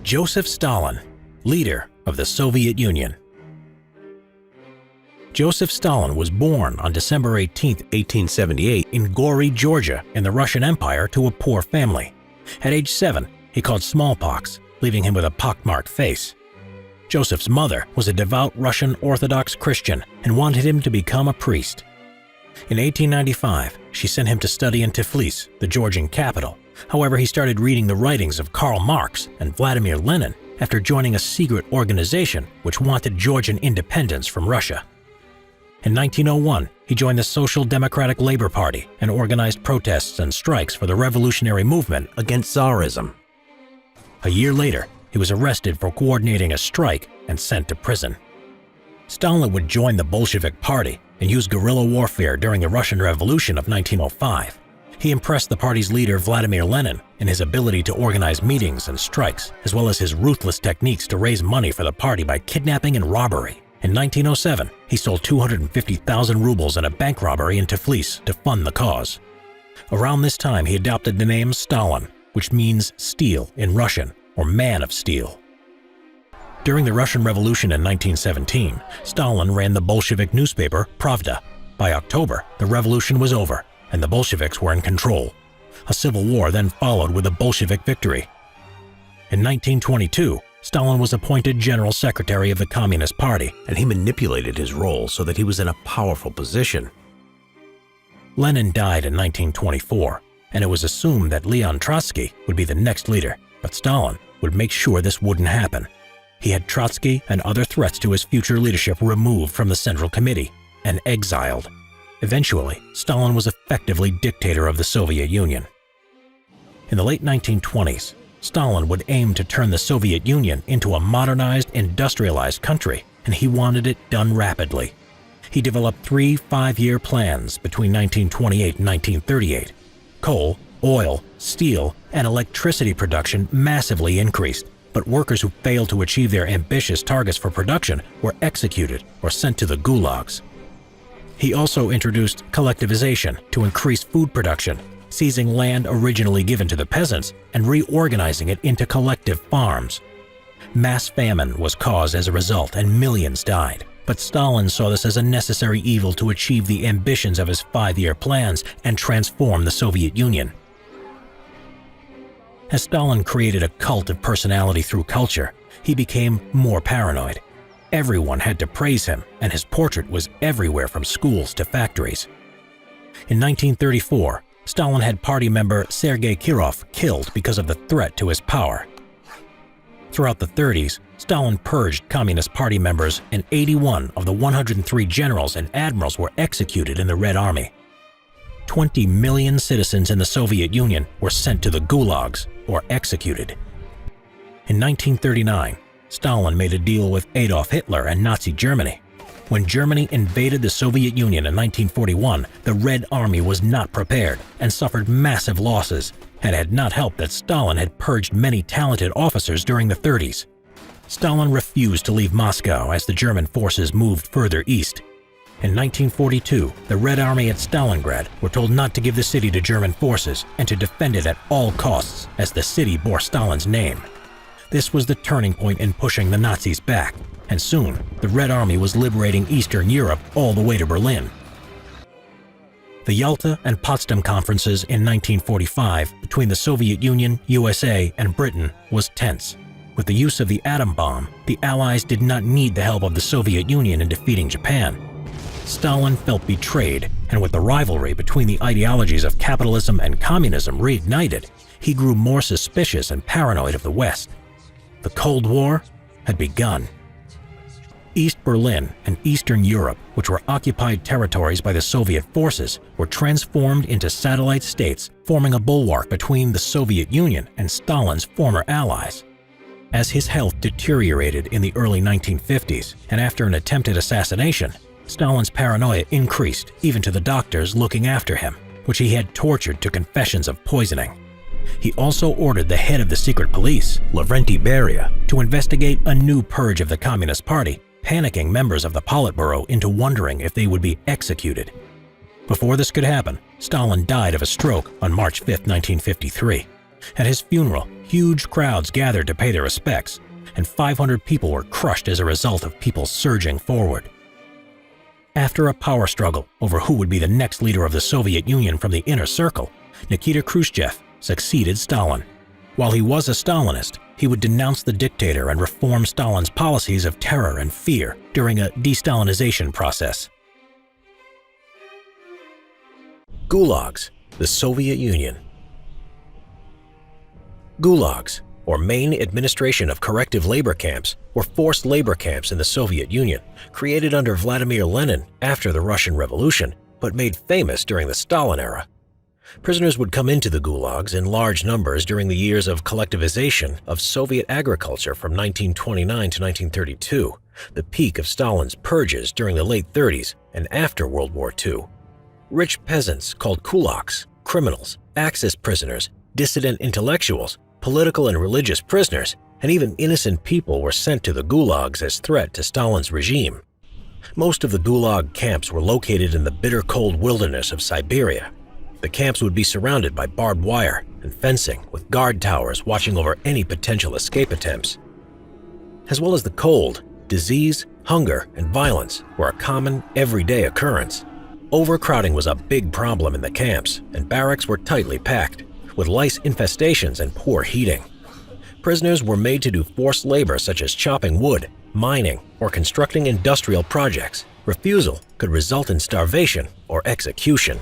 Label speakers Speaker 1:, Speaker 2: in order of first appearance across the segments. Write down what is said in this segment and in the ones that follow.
Speaker 1: Joseph Stalin, leader of the Soviet Union. Joseph Stalin was born on December 18, 1878 in Gori, Georgia in the Russian Empire to a poor family. At age 7, he caught smallpox, leaving him with a pockmarked face. Joseph's mother was a devout Russian Orthodox Christian and wanted him to become a priest. In 1895, she sent him to study in Tiflis, the Georgian capital. However, he started reading the writings of Karl Marx and Vladimir Lenin after joining a secret organization which wanted Georgian independence from Russia. In 1901, he joined the Social Democratic Labor Party and organized protests and strikes for the revolutionary movement against Tsarism. A year later, he was arrested for coordinating a strike and sent to prison. Stalin would join the Bolshevik Party and use guerrilla warfare during the Russian Revolution of 1905. He impressed the party's leader Vladimir Lenin in his ability to organize meetings and strikes, as well as his ruthless techniques to raise money for the party by kidnapping and robbery. In 1907, he stole 250,000 rubles in a bank robbery in Tiflis to fund the cause. Around this time, he adopted the name Stalin, which means steel in Russian, or man of steel. During the Russian Revolution in 1917, Stalin ran the Bolshevik newspaper Pravda. By October, the revolution was over, and the Bolsheviks were in control. A civil war then followed with a Bolshevik victory. In 1922, Stalin was appointed General Secretary of the Communist Party, and he manipulated his role so that he was in a powerful position. Lenin died in 1924, and it was assumed that Leon Trotsky would be the next leader, but Stalin would make sure this wouldn't happen. He had Trotsky and other threats to his future leadership removed from the Central Committee and exiled. Eventually, Stalin was effectively dictator of the Soviet Union. In the late 1920s, Stalin would aim to turn the Soviet Union into a modernized, industrialized country, and he wanted it done rapidly. He developed 3 5-year plans between 1928 and 1938. Coal, oil, steel, and electricity production massively increased, but workers who failed to achieve their ambitious targets for production were executed or sent to the gulags. He also introduced collectivization to increase food production, seizing land originally given to the peasants and reorganizing it into collective farms. Mass famine was caused as a result and millions died, but Stalin saw this as a necessary evil to achieve the ambitions of his 5-year plans and transform the Soviet Union. As Stalin created a cult of personality through culture, he became more paranoid. Everyone had to praise him, and his portrait was everywhere from schools to factories. In 1934, Stalin had party member Sergei Kirov killed because of the threat to his power. Throughout the 30s, Stalin purged Communist Party members, and 81 of the 103 generals and admirals were executed in the Red Army. 20 million citizens in the Soviet Union were sent to the gulags or executed. In 1939, Stalin made a deal with Adolf Hitler and Nazi Germany. When Germany invaded the Soviet Union in 1941, the Red Army was not prepared and suffered massive losses, and it had not helped that Stalin had purged many talented officers during the 30s. Stalin refused to leave Moscow as the German forces moved further east. In 1942, the Red Army at Stalingrad were told not to give the city to German forces and to defend it at all costs, as the city bore Stalin's name. This was the turning point in pushing the Nazis back, and soon the Red Army was liberating Eastern Europe all the way to Berlin. The Yalta and Potsdam conferences in 1945 between the Soviet Union, USA, and Britain was tense. With the use of the atom bomb, the Allies did not need the help of the Soviet Union in defeating Japan. Stalin felt betrayed, and with the rivalry between the ideologies of capitalism and communism reignited, he grew more suspicious and paranoid of the West. The Cold War had begun. East Berlin and Eastern Europe, which were occupied territories by the Soviet forces, were transformed into satellite states, forming a bulwark between the Soviet Union and Stalin's former allies. As his health deteriorated in the early 1950s, and after an attempted assassination, Stalin's paranoia increased even to the doctors looking after him, which he had tortured to confessions of poisoning. He also ordered the head of the secret police, Lavrenti Beria, to investigate a new purge of the Communist Party, panicking members of the Politburo into wondering if they would be executed. Before this could happen, Stalin died of a stroke on March 5, 1953. At his funeral, huge crowds gathered to pay their respects, and 500 people were crushed as a result of people surging forward. After a power struggle over who would be the next leader of the Soviet Union from the inner circle, Nikita Khrushchev succeeded Stalin. While he was a Stalinist, he would denounce the dictator and reform Stalin's policies of terror and fear during a de-Stalinization process. Gulags, the Soviet Union. Gulags, or Main Administration of Corrective Labor Camps, were forced labor camps in the Soviet Union, created under Vladimir Lenin after the Russian Revolution, but made famous during the Stalin era. Prisoners would come into the gulags in large numbers during the years of collectivization of Soviet agriculture from 1929 to 1932, the peak of Stalin's purges during the late 30s and after World War II. Rich peasants called kulaks, criminals, Axis prisoners, dissident intellectuals, political and religious prisoners, and even innocent people were sent to the gulags as threat to Stalin's regime. Most of the gulag camps were located in the bitter cold wilderness of Siberia. The camps would be surrounded by barbed wire and fencing, with guard towers watching over any potential escape attempts. As well as the cold, disease, hunger, and violence were a common, everyday occurrence. Overcrowding was a big problem in the camps, and barracks were tightly packed, with lice infestations and poor heating. Prisoners were made to do forced labor such as chopping wood, mining, or constructing industrial projects. Refusal could result in starvation or execution.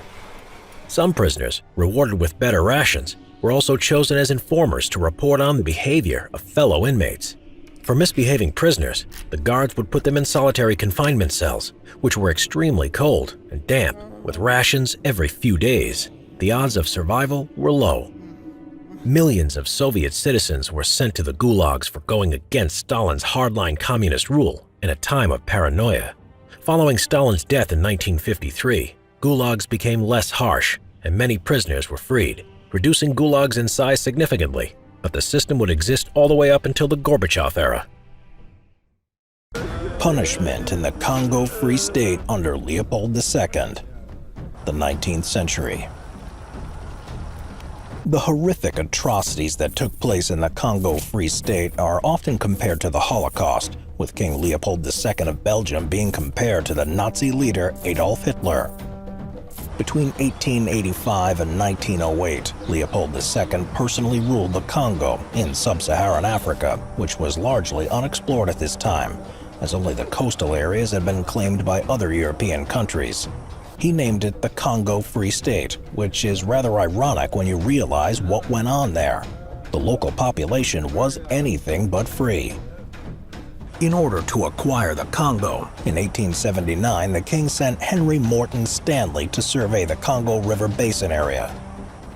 Speaker 1: Some prisoners, rewarded with better rations, were also chosen as informers to report on the behavior of fellow inmates. For misbehaving prisoners, the guards would put them in solitary confinement cells, which were extremely cold and damp, with rations every few days. The odds of survival were low. Millions of Soviet citizens were sent to the gulags for going against Stalin's hardline communist rule in a time of paranoia. Following Stalin's death in 1953, gulags became less harsh, and many prisoners were freed, reducing gulags in size significantly, but the system would exist all the way up until the Gorbachev era.
Speaker 2: Punishment in the Congo Free State under Leopold II, the 19th century. The horrific atrocities that took place in the Congo Free State are often compared to the Holocaust, with King Leopold II of Belgium being compared to the Nazi leader Adolf Hitler. Between 1885 and 1908, Leopold II personally ruled the Congo in sub-Saharan Africa, which was largely unexplored at this time, as only the coastal areas had been claimed by other European countries. He named it the Congo Free State, which is rather ironic when you realize what went on there. The local population was anything but free. In order to acquire the Congo, in 1879 the king sent Henry Morton Stanley to survey the Congo River Basin area.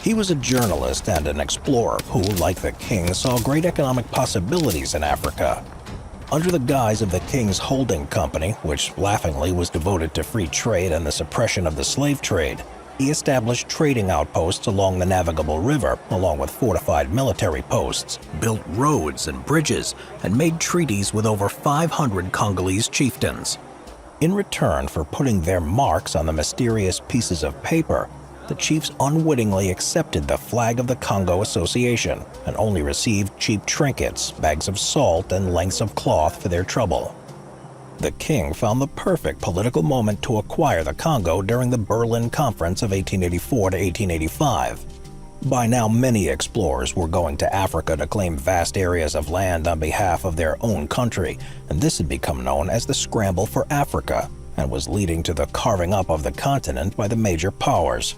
Speaker 2: He was a journalist and an explorer who, like the king, saw great economic possibilities in Africa. Under the guise of the King's Holding Company, which laughingly was devoted to free trade and the suppression of the slave trade, he established trading outposts along the navigable river, along with fortified military posts, built roads and bridges, and made treaties with over 500 Congolese chieftains. In return for putting their marks on the mysterious pieces of paper, the chiefs unwittingly accepted the flag of the Congo Association and only received cheap trinkets, bags of salt, and lengths of cloth for their trouble. The king found the perfect political moment to acquire the Congo during the Berlin Conference of 1884 to 1885. By now, many explorers were going to Africa to claim vast areas of land on behalf of their own country, and this had become known as the Scramble for Africa, and was leading to the carving up of the continent by the major powers.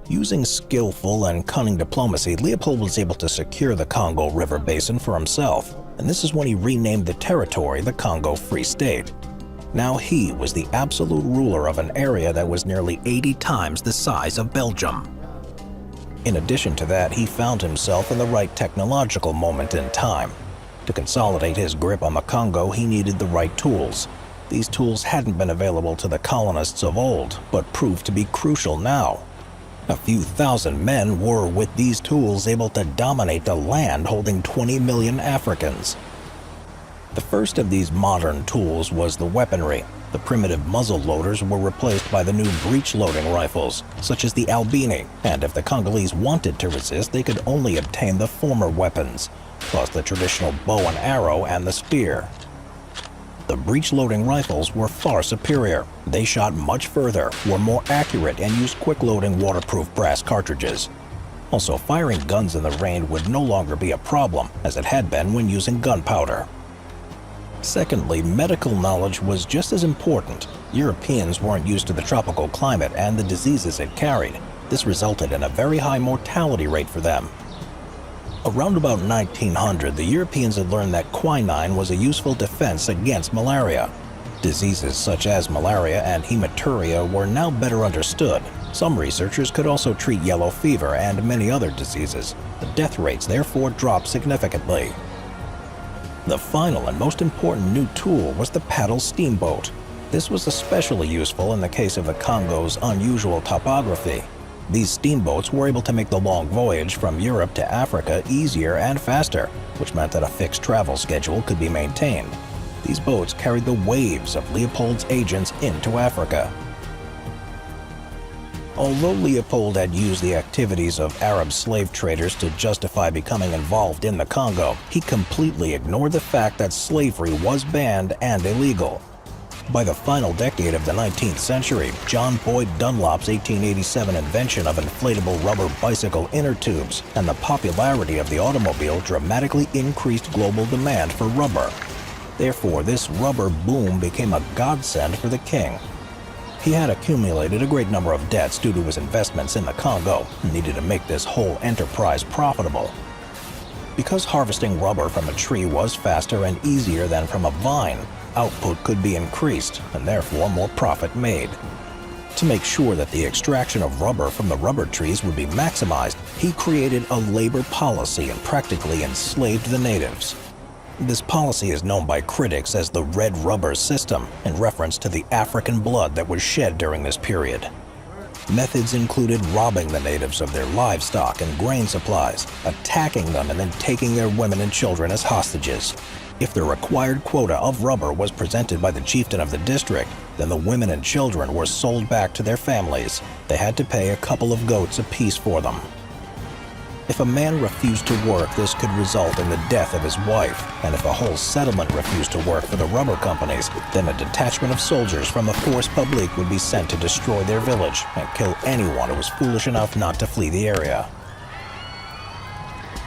Speaker 2: Using skillful and cunning diplomacy, Leopold was able to secure the Congo River Basin for himself, and this is when he renamed the territory the Congo Free State. Now he was the absolute ruler of an area that was nearly 80 times the size of Belgium. In addition to that, he found himself in the right technological moment in time. To consolidate his grip on the Congo, he needed the right tools. These tools hadn't been available to the colonists of old, but proved to be crucial now. A few thousand men were, with these tools, able to dominate a land holding 20 million Africans. The first of these modern tools was the weaponry. The primitive muzzle loaders were replaced by the new breech-loading rifles, such as the Albini, and if the Congolese wanted to resist, they could only obtain the former weapons, plus the traditional bow and arrow and the spear. The breech-loading rifles were far superior. They shot much further, were more accurate, and used quick-loading waterproof brass cartridges. Also, firing guns in the rain would no longer be a problem, as it had been when using gunpowder. Secondly, medical knowledge was just as important. Europeans weren't used to the tropical climate and the diseases it carried. This resulted in a very high mortality rate for them. Around about 1900, the Europeans had learned that quinine was a useful defense against malaria. Diseases such as malaria and hematuria were now better understood. Some researchers could also treat yellow fever and many other diseases. The death rates therefore dropped significantly. The final and most important new tool was the paddle steamboat. This was especially useful in the case of the Congo's unusual topography. These steamboats were able to make the long voyage from Europe to Africa easier and faster, which meant that a fixed travel schedule could be maintained. These boats carried the waves of Leopold's agents into Africa. Although Leopold had used the activities of Arab slave traders to justify becoming involved in the Congo, he completely ignored the fact that slavery was banned and illegal. By the final decade of the 19th century, John Boyd Dunlop's 1887 invention of inflatable rubber bicycle inner tubes and the popularity of the automobile dramatically increased global demand for rubber. Therefore, this rubber boom became a godsend for the king. He had accumulated a great number of debts due to his investments in the Congo and needed to make this whole enterprise profitable. Because harvesting rubber from a tree was faster and easier than from a vine, output could be increased and therefore more profit made. To make sure that the extraction of rubber from the rubber trees would be maximized, he created a labor policy and practically enslaved the natives. This policy is known by critics as the Red Rubber System, in reference to the African blood that was shed during this period. Methods included robbing the natives of their livestock and grain supplies, attacking them, and then taking their women and children as hostages. If the required quota of rubber was presented by the chieftain of the district, then the women and children were sold back to their families. They had to pay a couple of goats apiece for them. If a man refused to work, this could result in the death of his wife, and if a whole settlement refused to work for the rubber companies, then a detachment of soldiers from the Force Publique would be sent to destroy their village and kill anyone who was foolish enough not to flee the area.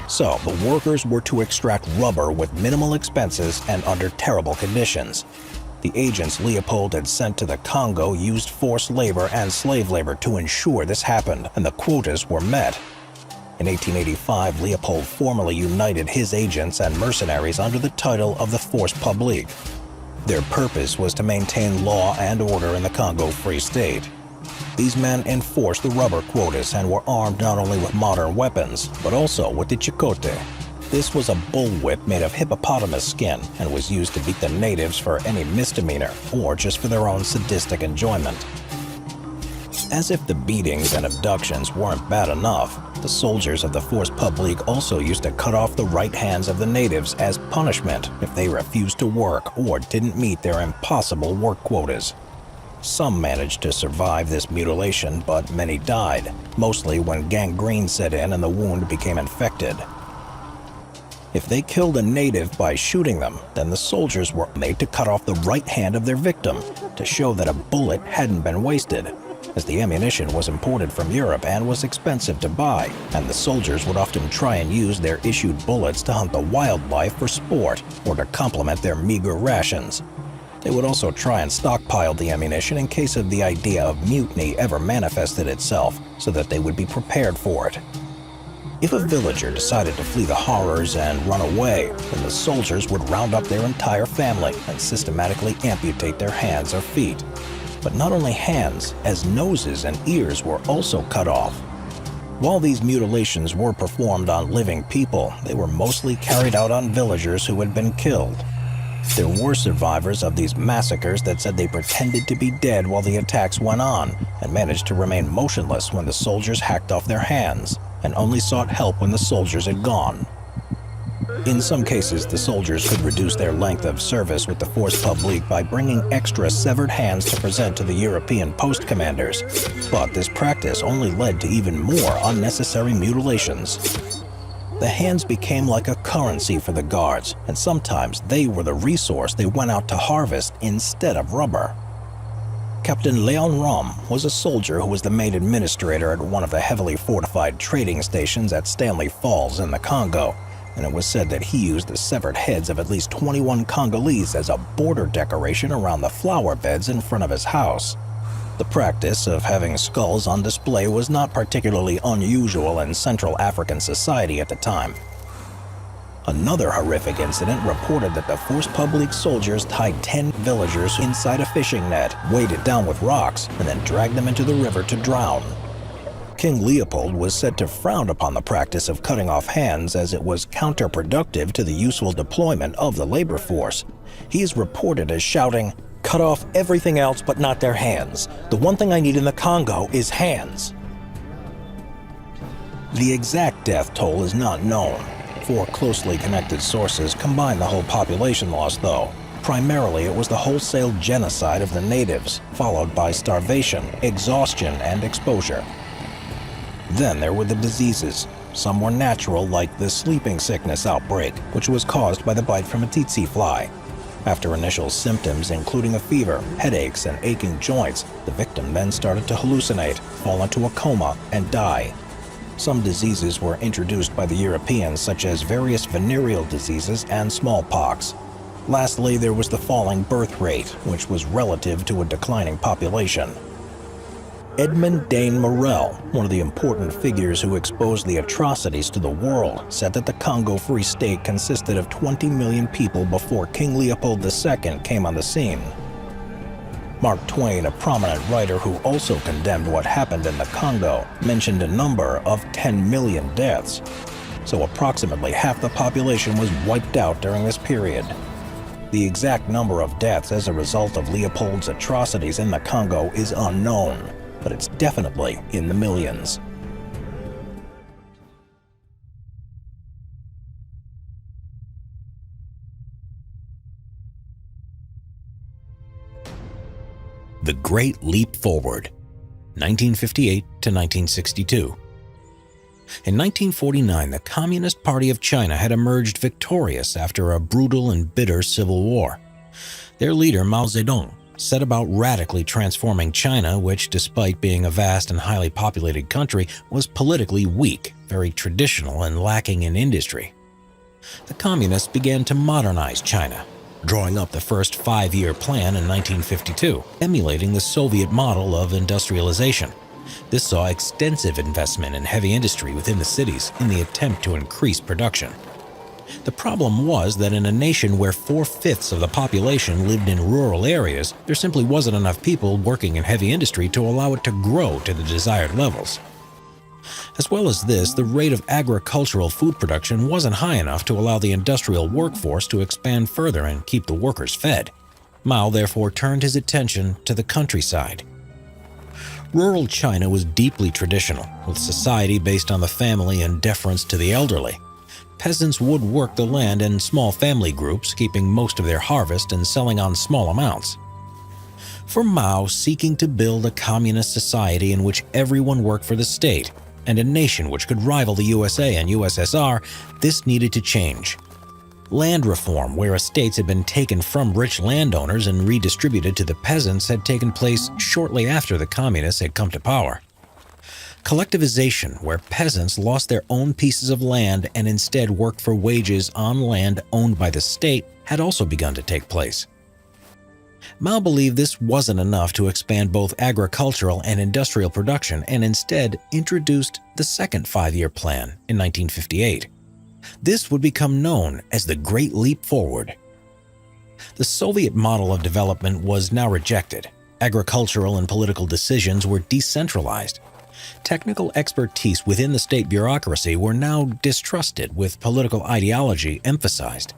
Speaker 2: So, the workers were to extract rubber with minimal expenses and under terrible conditions. The agents Leopold had sent to the Congo used forced labor and slave labor to ensure this happened, and the quotas were met. In 1885, Leopold formally united his agents and mercenaries under the title of the Force Publique. Their purpose was to maintain law and order in the Congo Free State. These men enforced the rubber quotas and were armed not only with modern weapons, but also with the chicote. This was a bullwhip made of hippopotamus skin and was used to beat the natives for any misdemeanor or just for their own sadistic enjoyment. As if the beatings and abductions weren't bad enough, the soldiers of the Force Publique also used to cut off the right hands of the natives as punishment if they refused to work or didn't meet their impossible work quotas. Some managed to survive this mutilation, but many died, mostly when gangrene set in and the wound became infected. If they killed a native by shooting them, then the soldiers were made to cut off the right hand of their victim to show that a bullet hadn't been wasted, as the ammunition was imported from Europe and was expensive to buy, and the soldiers would often try and use their issued bullets to hunt the wildlife for sport or to complement their meager rations. They would also try and stockpile the ammunition in case of the idea of mutiny ever manifested itself, so that they would be prepared for it. If a villager decided to flee the horrors and run away, then the soldiers would round up their entire family and systematically amputate their hands or feet. But not only hands, as noses and ears were also cut off. While these mutilations were performed on living people, they were mostly carried out on villagers who had been killed. There were survivors of these massacres that said they pretended to be dead while the attacks went on and managed to remain motionless when the soldiers hacked off their hands, and only sought help when the soldiers had gone. In some cases, the soldiers could reduce their length of service with the force publique by bringing extra severed hands to present to the European post commanders. But this practice only led to even more unnecessary mutilations. The hands became like a currency for the guards, and sometimes they were the resource they went out to harvest instead of rubber. Captain Leon Rom was a soldier who was the main administrator at one of the heavily fortified trading stations at Stanley Falls in the Congo, and it was said that he used the severed heads of at least 21 Congolese as a border decoration around the flower beds in front of his house. The practice of having skulls on display was not particularly unusual in Central African society at the time. Another horrific incident reported that the force publique soldiers tied 10 villagers inside a fishing net, weighed it down with rocks, and then dragged them into the river to drown. King Leopold was said to frown upon the practice of cutting off hands as it was counterproductive to the useful deployment of the labor force. He is reported as shouting, "Cut off everything else but not their hands. The one thing I need in the Congo is hands." The exact death toll is not known. Four closely connected sources combine the whole population loss, though. Primarily, it was the wholesale genocide of the natives, followed by starvation, exhaustion, and exposure. Then there were the diseases. Some were natural, like the sleeping sickness outbreak, which was caused by the bite from a tsetse fly. After initial symptoms, including a fever, headaches, and aching joints, the victim then started to hallucinate, fall into a coma, and die. Some diseases were introduced by the Europeans, such as various venereal diseases and smallpox. Lastly, there was the falling birth rate, which was relative to a declining population. Edmund Dane Morel, one of the important figures who exposed the atrocities to the world, said that the Congo Free State consisted of 20 million people before King Leopold II came on the scene. Mark Twain, a prominent writer who also condemned what happened in the Congo, mentioned a number of 10 million deaths. So approximately half the population was wiped out during this period. The exact number of deaths as a result of Leopold's atrocities in the Congo is unknown, but it's definitely in the millions.
Speaker 1: The Great Leap Forward, 1958 to 1962. In 1949, the Communist Party of China had emerged victorious after a brutal and bitter civil war. Their leader, Mao Zedong, set about radically transforming China, which, despite being a vast and highly populated country, was politically weak, very traditional, and lacking in industry. The Communists began to modernize China, drawing up the first five-year plan in 1952, emulating the Soviet model of industrialization. This saw extensive investment in heavy industry within the cities in the attempt to increase production. The problem was that in a nation where 4/5 of the population lived in rural areas, there simply wasn't enough people working in heavy industry to allow it to grow to the desired levels. As well as this, the rate of agricultural food production wasn't high enough to allow the industrial workforce to expand further and keep the workers fed. Mao therefore turned his attention to the countryside. Rural China was deeply traditional, with society based on the family and deference to the elderly. Peasants would work the land in small family groups, keeping most of their harvest and selling on small amounts. For Mao, seeking to build a communist society in which everyone worked for the state, and a nation which could rival the USA and USSR, this needed to change. Land reform, where estates had been taken from rich landowners and redistributed to the peasants, had taken place shortly after the communists had come to power. Collectivization, where peasants lost their own pieces of land and instead worked for wages on land owned by the state, had also begun to take place. Mao believed this wasn't enough to expand both agricultural and industrial production, and instead introduced the second five-year plan in 1958. This would become known as the Great Leap Forward. The Soviet model of development was now rejected. Agricultural and political decisions were decentralized. Technical expertise within the state bureaucracy were now distrusted, with political ideology emphasized.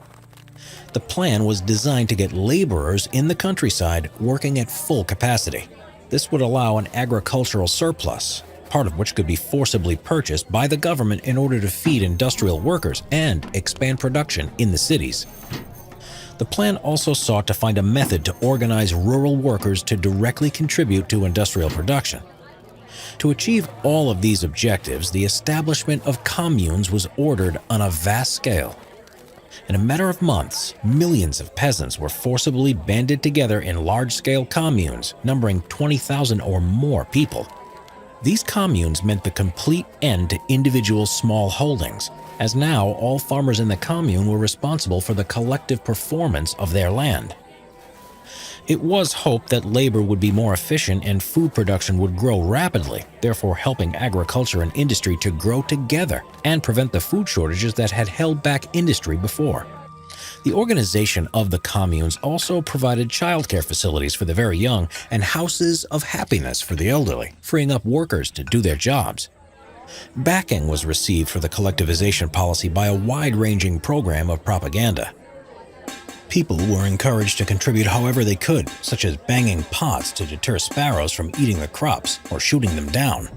Speaker 1: The plan was designed to get laborers in the countryside working at full capacity. This would allow an agricultural surplus, part of which could be forcibly purchased by the government in order to feed industrial workers and expand production in the cities. The plan also sought to find a method to organize rural workers to directly contribute to industrial production. To achieve all of these objectives, the establishment of communes was ordered on a vast scale. In a matter of months, millions of peasants were forcibly banded together in large-scale communes, numbering 20,000 or more people. These communes meant the complete end to individual small holdings, as now all farmers in the commune were responsible for the collective performance of their land. It was hoped that labor would be more efficient and food production would grow rapidly, therefore helping agriculture and industry to grow together and prevent the food shortages that had held back industry before. The organization of the communes also provided childcare facilities for the very young and houses of happiness for the elderly, freeing up workers to do their jobs. Backing was received for the collectivization policy by a wide-ranging program of propaganda. People were encouraged to contribute however they could, such as banging pots to deter sparrows from eating the crops or shooting them down.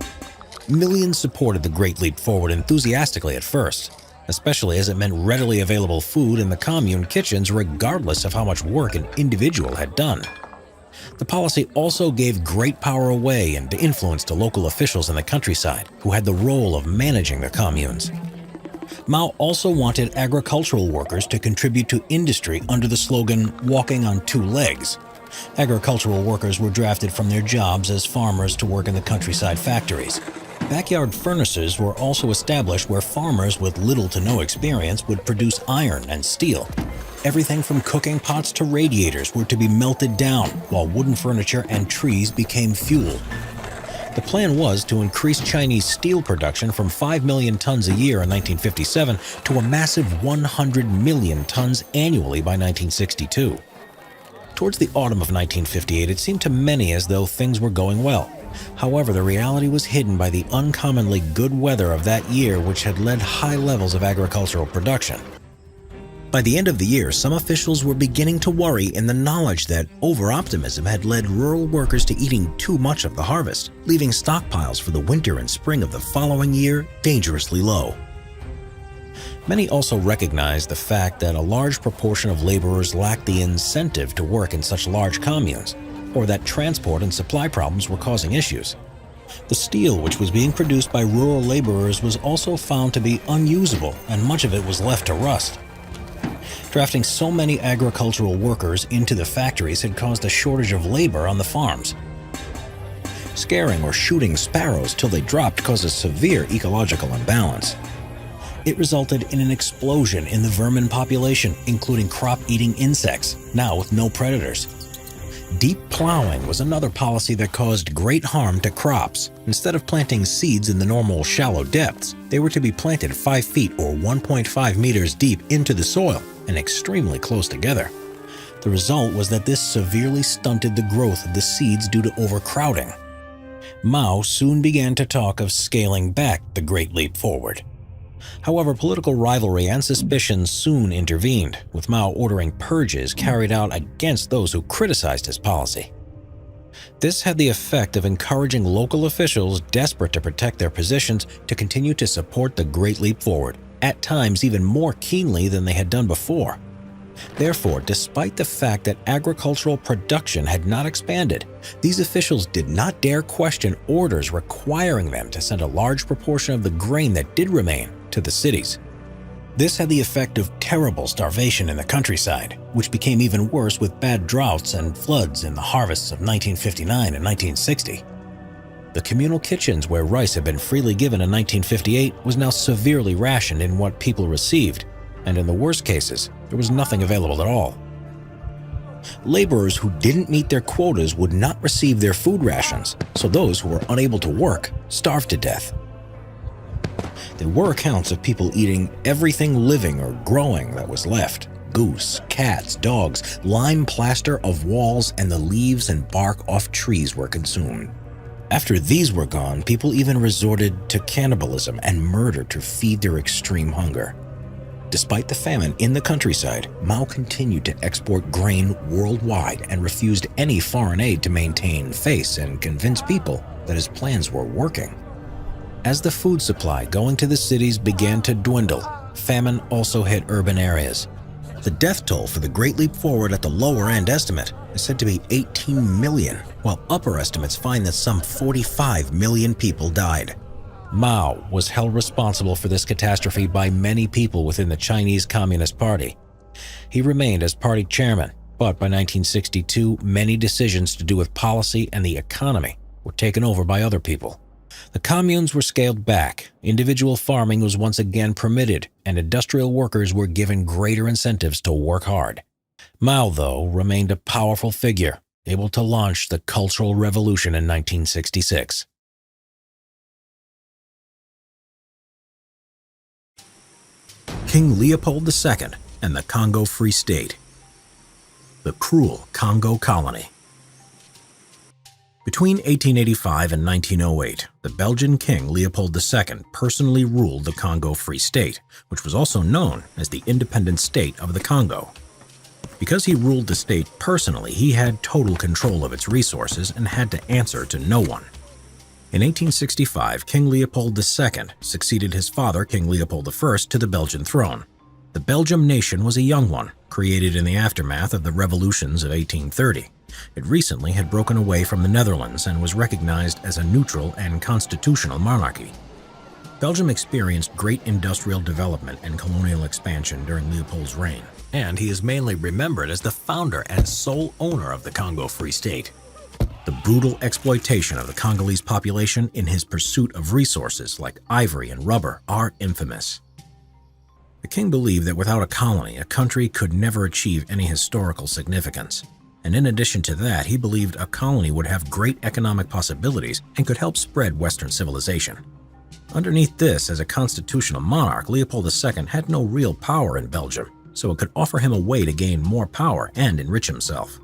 Speaker 1: Millions supported the Great Leap Forward enthusiastically at first, especially as it meant readily available food in the commune kitchens regardless of how much work an individual had done. The policy also gave great power away and influence to local officials in the countryside, who had the role of managing the communes. Mao also wanted agricultural workers to contribute to industry under the slogan, "Walking on two legs." Agricultural workers were drafted from their jobs as farmers to work in the countryside factories. Backyard furnaces were also established where farmers with little to no experience would produce iron and steel. Everything from cooking pots to radiators were to be melted down, while wooden furniture and trees became fuel. The plan was to increase Chinese steel production from 5 million tons a year in 1957 to a massive 100 million tons annually by 1962. Towards the autumn of 1958, it seemed to many as though things were going well. However, the reality was hidden by the uncommonly good weather of that year, which had led high levels of agricultural production. By the end of the year, some officials were beginning to worry in the knowledge that over-optimism had led rural workers to eating too much of the harvest, leaving stockpiles for the winter and spring of the following year dangerously low. Many also recognized the fact that a large proportion of laborers lacked the incentive to work in such large communes, or that transport and supply problems were causing issues. The steel which was being produced by rural laborers was also found to be unusable, and much of it was left to rust. Drafting so many agricultural workers into the factories had caused a shortage of labor on the farms. Scaring or shooting sparrows till they dropped caused a severe ecological imbalance. It resulted in an explosion in the vermin population, including crop-eating insects, now with no predators. Deep plowing was another policy that caused great harm to crops. Instead of planting seeds in the normal shallow depths, they were to be planted 5 feet or 1.5 meters deep into the soil and extremely close together. The result was that this severely stunted the growth of the seeds due to overcrowding. Mao soon began to talk of scaling back the Great Leap Forward. However, political rivalry and suspicion soon intervened, with Mao ordering purges carried out against those who criticized his policy. This had the effect of encouraging local officials desperate to protect their positions to continue to support the Great Leap Forward, at times even more keenly than they had done before. Therefore, despite the fact that agricultural production had not expanded, these officials did not dare question orders requiring them to send a large proportion of the grain that did remain to the cities. This had the effect of terrible starvation in the countryside, which became even worse with bad droughts and floods in the harvests of 1959 and 1960. The communal kitchens where rice had been freely given in 1958 was now severely rationed in what people received, and in the worst cases, there was nothing available at all. Laborers who didn't meet their quotas would not receive their food rations, so those who were unable to work starved to death. There were accounts of people eating everything living or growing that was left: goose, cats, dogs, lime plaster of walls, and the leaves and bark off trees were consumed. After these were gone, people even resorted to cannibalism and murder to feed their extreme hunger. Despite the famine in the countryside, Mao continued to export grain worldwide and refused any foreign aid to maintain face and convince people that his plans were working. As the food supply going to the cities began to dwindle, famine also hit urban areas.
Speaker 2: The death toll for the Great Leap Forward at the lower end estimate is said to be 18 million, while upper estimates find that some 45 million people died.
Speaker 1: Mao was held responsible for this catastrophe by many people within the Chinese Communist Party. He remained as party chairman, but by 1962, many decisions to do with policy and the economy were taken over by other people. The communes were scaled back, individual farming was once again permitted, and industrial workers were given greater incentives to work hard. Mao, though, remained a powerful figure, able to launch the Cultural Revolution in 1966.
Speaker 2: King Leopold II and the Congo Free State. The cruel Congo colony. Between 1885 and 1908, the Belgian King Leopold II personally ruled the Congo Free State, which was also known as the Independent State of the Congo. Because he ruled the state personally, he had total control of its resources and had to answer to no one. In 1865, King Leopold II succeeded his father, King Leopold I, to the Belgian throne. The Belgian nation was a young one, created in the aftermath of the revolutions of 1830. It recently had broken away from the Netherlands and was recognized as a neutral and constitutional monarchy. Belgium experienced great industrial development and colonial expansion during Leopold's reign, and he is mainly remembered as the founder and sole owner of the Congo Free State. The brutal exploitation of the Congolese population in his pursuit of resources like ivory and rubber are infamous. The king believed that without a colony, a country could never achieve any historical significance. And in addition to that, he believed a colony would have great economic possibilities and could help spread Western civilization. Underneath this, as a constitutional monarch, Leopold II had no real power in Belgium, so it could offer him a way to gain more power and enrich himself.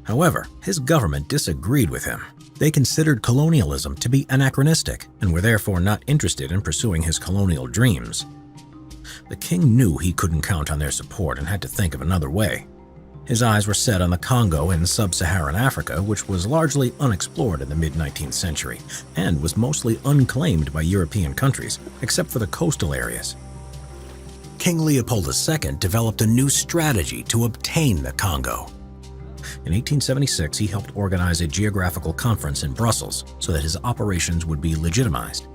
Speaker 2: However, his government disagreed with him. They considered colonialism to be anachronistic and were therefore not interested in pursuing his colonial dreams. The king knew he couldn't count on their support and had to think of another way. His eyes were set on the Congo in sub-Saharan Africa, which was largely unexplored in the mid-19th century and was mostly unclaimed by European countries, except for the coastal areas. King Leopold II developed a new strategy to obtain the Congo. In 1876, he helped organize a geographical conference in Brussels so that his operations would be legitimized.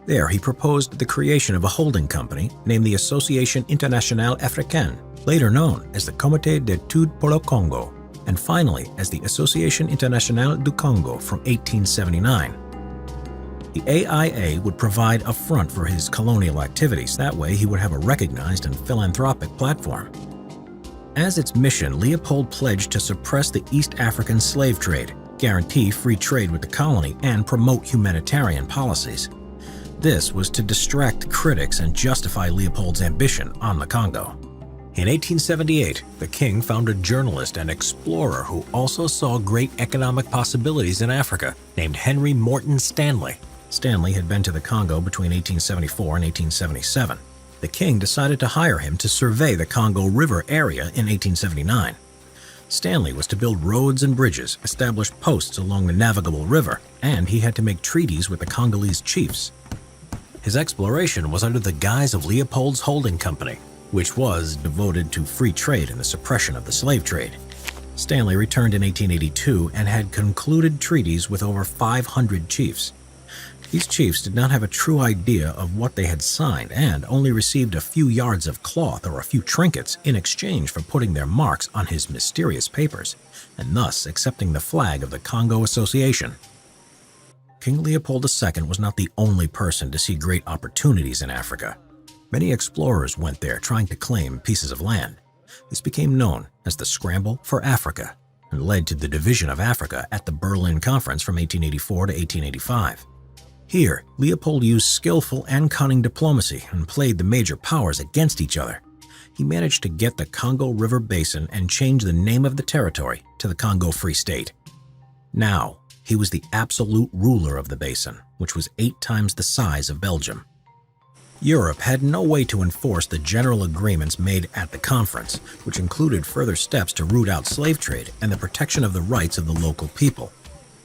Speaker 2: There, he proposed the creation of a holding company named the Association Internationale Africaine, later known as the Comité d'études pour le Congo, and finally as the Association Internationale du Congo from 1879. The AIA would provide a front for his colonial activities. That way, he would have a recognized and philanthropic platform. As its mission, Leopold pledged to suppress the East African slave trade, guarantee free trade with the colony, and promote humanitarian policies. This was to distract critics and justify Leopold's ambition on the Congo. In 1878, the king found a journalist and explorer who also saw great economic possibilities in Africa, named Henry Morton Stanley. Stanley had been to the Congo between 1874 and 1877. The king decided to hire him to survey the Congo River area in 1879. Stanley was to build roads and bridges, establish posts along the navigable river, and he had to make treaties with the Congolese chiefs. His exploration was under the guise of Leopold's holding company, which was devoted to free trade and the suppression of the slave trade. Stanley returned in 1882 and had concluded treaties with over 500 chiefs. These chiefs did not have a true idea of what they had signed and only received a few yards of cloth or a few trinkets in exchange for putting their marks on his mysterious papers, and thus accepting the flag of the Congo Association. King Leopold II was not the only person to see great opportunities in Africa. Many explorers went there trying to claim pieces of land. This became known as the Scramble for Africa and led to the division of Africa at the Berlin Conference from 1884 to 1885. Here, Leopold used skillful and cunning diplomacy and played the major powers against each other. He managed to get the Congo River Basin and change the name of the territory to the Congo Free State. Now, he was the absolute ruler of the basin, which was 8 times the size of Belgium. Europe had no way to enforce the general agreements made at the conference, which included further steps to root out slave trade and the protection of the rights of the local people.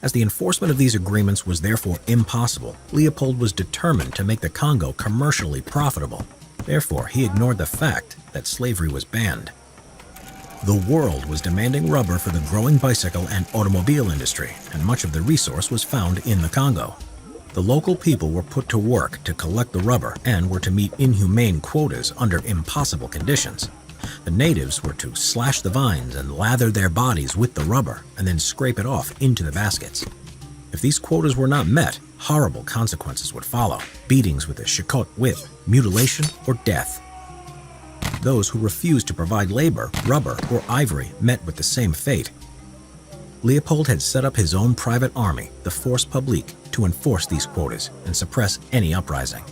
Speaker 1: As the enforcement of these agreements was therefore impossible, Leopold was determined to make the Congo commercially profitable. Therefore, he ignored the fact that slavery was banned. The world was demanding rubber for the growing bicycle and automobile industry, and much of the resource was found in the Congo. The local people were put to work to collect the rubber and were to meet inhumane quotas under impossible conditions. The natives were to slash the vines and lather their bodies with the rubber and then scrape it off into the baskets. If these quotas were not met, horrible consequences would follow: beatings with a shikot whip, mutilation, or death. Those who refused to provide labor, rubber, or ivory met with the same fate. Leopold had set up his own private army, the Force Publique, to enforce these quotas and suppress any uprising.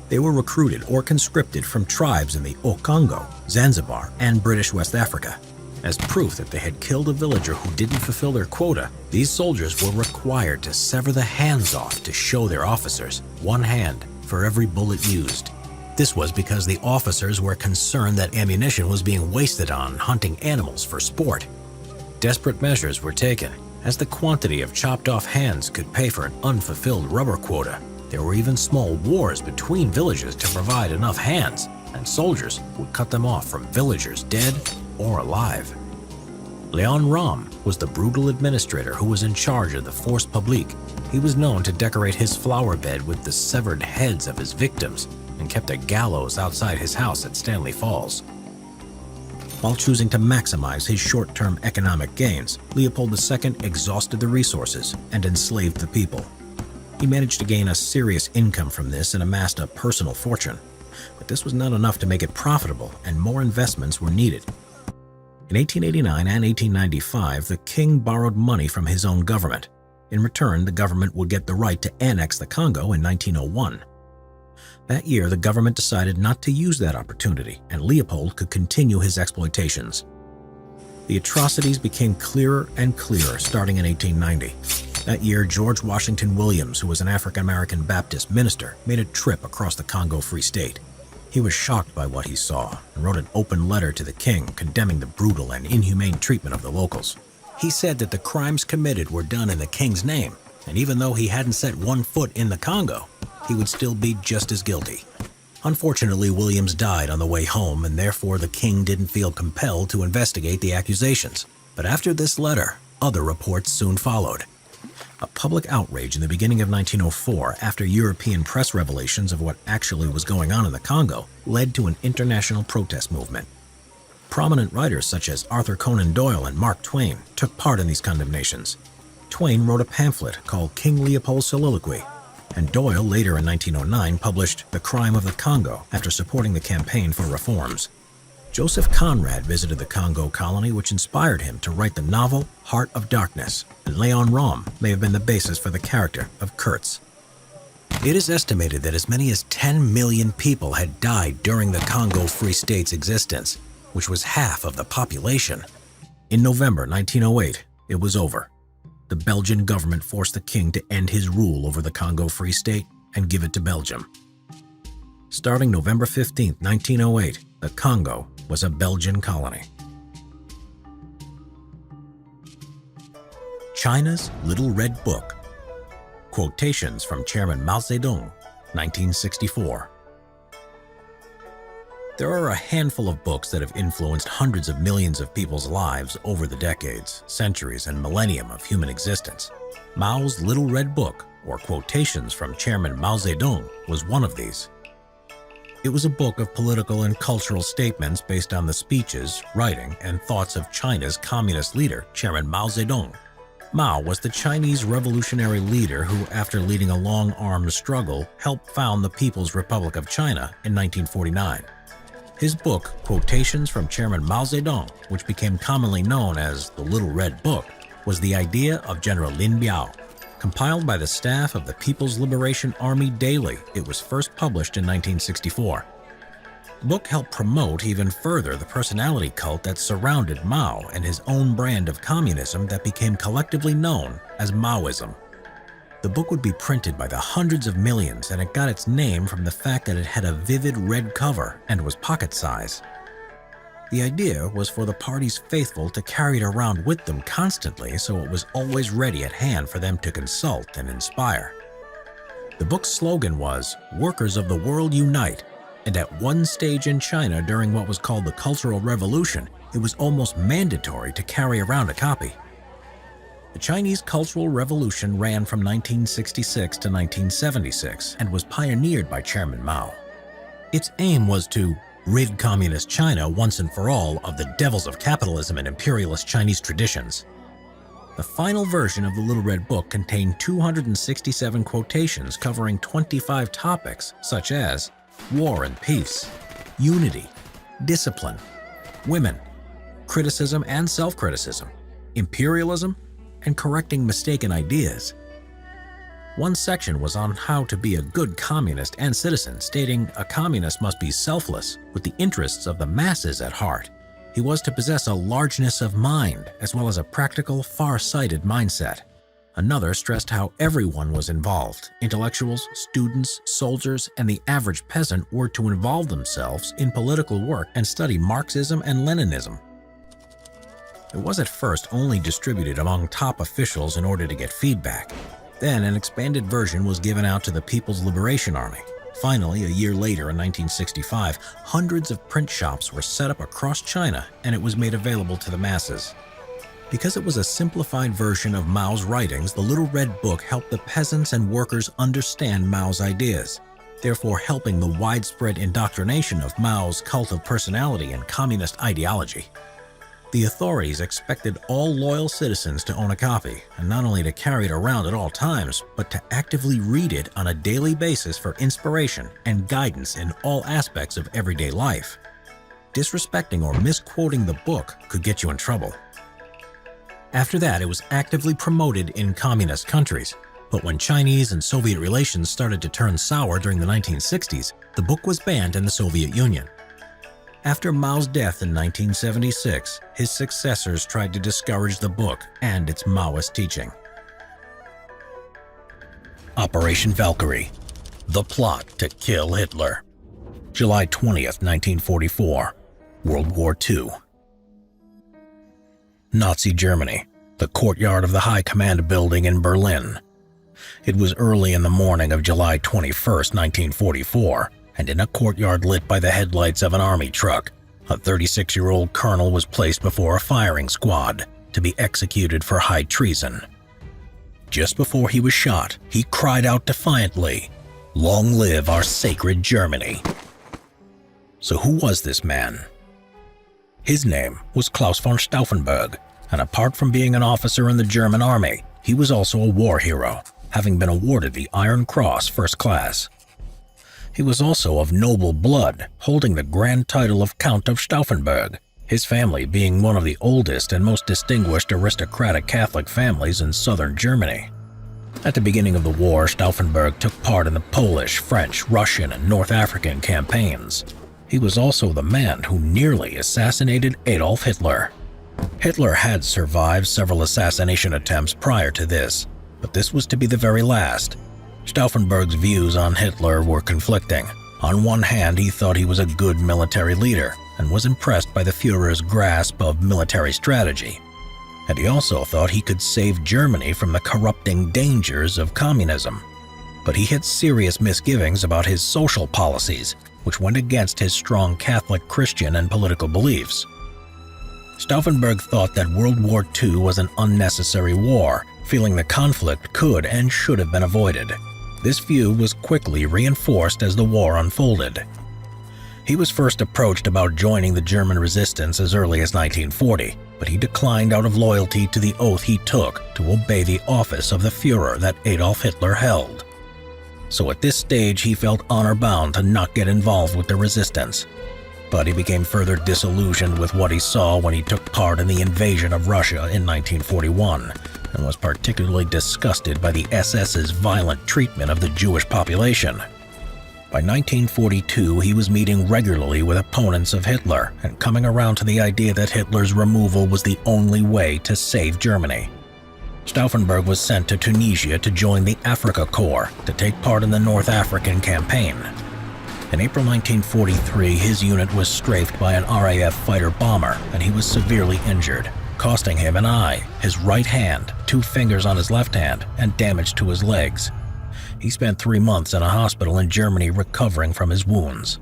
Speaker 1: They were recruited or conscripted from tribes in the Okongo, Zanzibar, and British West Africa. As proof that they had killed a villager who didn't fulfill their quota, these soldiers were required to sever the hands off to show their officers, one hand for every bullet used. This was because the officers were concerned that ammunition was being wasted on hunting animals for sport. Desperate measures were taken, as the quantity of chopped off hands could pay for an unfulfilled rubber quota. There were even small wars between villages to provide enough hands, and soldiers would cut them off from villagers dead or alive. Léon Rom was the brutal administrator who was in charge of the Force Publique. He was known to decorate his flower bed with the severed heads of his victims and kept a gallows outside his house at Stanley Falls. While choosing to maximize his short-term economic gains, Leopold II exhausted the resources and enslaved the people. He managed to gain a serious income from this and amassed a personal fortune. But this was not enough to make it profitable, and more investments were needed. In 1889 and 1895, the king borrowed money from his own government. In return, the government would get the right to annex the Congo in 1901. That year, the government decided not to use that opportunity, and Leopold could continue his exploitations. The atrocities became clearer and clearer starting in 1890. That year, George Washington Williams, who was an African-American Baptist minister, made a trip across the Congo Free State. He was shocked by what he saw and wrote an open letter to the king condemning the brutal and inhumane treatment of the locals. He said that the crimes committed were done in the king's name, and even though he hadn't set one foot in the Congo, he would still be just as guilty. Unfortunately, Williams died on the way home, and therefore the king didn't feel compelled to investigate the accusations. But after this letter, other reports soon followed. A public outrage in the beginning of 1904, after European press revelations of what actually was going on in the Congo, led to an international protest movement. Prominent writers such as Arthur Conan Doyle and Mark Twain took part in these condemnations. Twain wrote a pamphlet called King Leopold's Soliloquy, and Doyle later in 1909 published The Crime of the Congo after supporting the campaign for reforms. Joseph Conrad visited the Congo colony, which inspired him to write the novel Heart of Darkness, and Léon Rom may have been the basis for the character of Kurtz. It is estimated that as many as 10 million people had died during the Congo Free State's existence, which was half of the population. In November 1908, it was over. The Belgian government forced the king to end his rule over the Congo Free State and give it to Belgium. Starting November 15, 1908, the Congo was a Belgian colony. China's Little Red Book. Quotations from Chairman Mao Zedong, 1964. There are a handful of books that have influenced hundreds of millions of people's lives over the decades, centuries, and millennium of human existence. Mao's Little Red Book, or Quotations from Chairman Mao Zedong, was one of these. It was a book of political and cultural statements based on the speeches, writing, and thoughts of China's communist leader, Chairman Mao Zedong. Mao was the Chinese revolutionary leader who, after leading a long armed struggle, helped found the People's Republic of China in 1949. His book, Quotations from Chairman Mao Zedong, which became commonly known as the Little Red Book, was the idea of General Lin Biao. Compiled by the staff of the People's Liberation Army Daily, it was first published in 1964. The book helped promote even further the personality cult that surrounded Mao and his own brand of communism that became collectively known as Maoism. The book would be printed by the hundreds of millions, and it got its name from the fact that it had a vivid red cover and was pocket size. The idea was for the party's faithful to carry it around with them constantly so it was always ready at hand for them to consult and inspire. The book's slogan was, "Workers of the world unite," and at one stage in China during what was called the Cultural Revolution, it was almost mandatory to carry around a copy. The Chinese Cultural Revolution ran from 1966 to 1976 and was pioneered by Chairman Mao. Its aim was to rid Communist China once and for all of the devils of capitalism and imperialist Chinese traditions. The final version of the Little Red Book contained 267 quotations covering 25 topics such as war and peace, unity, discipline, women, criticism and self-criticism, imperialism, and correcting mistaken ideas. One section was on how to be a good communist and citizen, stating a communist must be selfless, with the interests of the masses at heart. He was to possess a largeness of mind, as well as a practical, far-sighted mindset. Another stressed how everyone was involved. Intellectuals, students, soldiers, and the average peasant were to involve themselves in political work and study Marxism and Leninism. It was at first only distributed among top officials in order to get feedback. Then an expanded version was given out to the People's Liberation Army. Finally, a year later in 1965, hundreds of print shops were set up across China and it was made available to the masses. Because it was a simplified version of Mao's writings, the Little Red Book helped the peasants and workers understand Mao's ideas, therefore helping the widespread indoctrination of Mao's cult of personality and communist ideology. The authorities expected all loyal citizens to own a copy, and not only to carry it around at all times, but to actively read it on a daily basis for inspiration and guidance in all aspects of everyday life. Disrespecting or misquoting the book could get you in trouble. After that, it was actively promoted in communist countries, but when Chinese and Soviet relations started to turn sour during the 1960s, the book was banned in the Soviet Union. After Mao's death in 1976, his successors tried to discourage the book and its Maoist teaching. Operation Valkyrie, the plot to kill Hitler. July 20th, 1944, World War II. Nazi Germany, the courtyard of the High Command building in Berlin. It was early in the morning of July 21st, 1944, and in a courtyard lit by the headlights of an army truck, a 36-year-old colonel was placed before a firing squad to be executed for high treason. Just before he was shot, he cried out defiantly, "Long live our sacred Germany." So who was this man? His name was Klaus von Stauffenberg, and apart from being an officer in the German army, he was also a war hero, having been awarded the Iron Cross First Class. He was also of noble blood, holding the grand title of Count of Stauffenberg, his family being one of the oldest and most distinguished aristocratic Catholic families in southern Germany. At the beginning of the war, Stauffenberg took part in the Polish, French, Russian, and North African campaigns. He was also the man who nearly assassinated Adolf Hitler. Hitler had survived several assassination attempts prior to this, but this was to be the very last. Stauffenberg's views on Hitler were conflicting. On one hand, he thought he was a good military leader and was impressed by the Führer's grasp of military strategy. And he also thought he could save Germany from the corrupting dangers of communism. But he had serious misgivings about his social policies, which went against his strong Catholic, Christian, and political beliefs. Stauffenberg thought that World War II was an unnecessary war, feeling the conflict could and should have been avoided. This view was quickly reinforced as the war unfolded. He was first approached about joining the German resistance as early as 1940, but he declined out of loyalty to the oath he took to obey the office of the Führer that Adolf Hitler held. So at this stage, he felt honor-bound to not get involved with the resistance. But he became further disillusioned with what he saw when he took part in the invasion of Russia in 1941, and was particularly disgusted by the SS's violent treatment of the Jewish population. By 1942, he was meeting regularly with opponents of Hitler and coming around to the idea that Hitler's removal was the only way to save Germany. Stauffenberg was sent to Tunisia to join the Afrika Corps to take part in the North African campaign. In April 1943, his unit was strafed by an RAF fighter bomber, and he was severely injured, costing him an eye, his right hand, 2 fingers on his left hand, and damage to his legs. He spent 3 months in a hospital in Germany recovering from his wounds.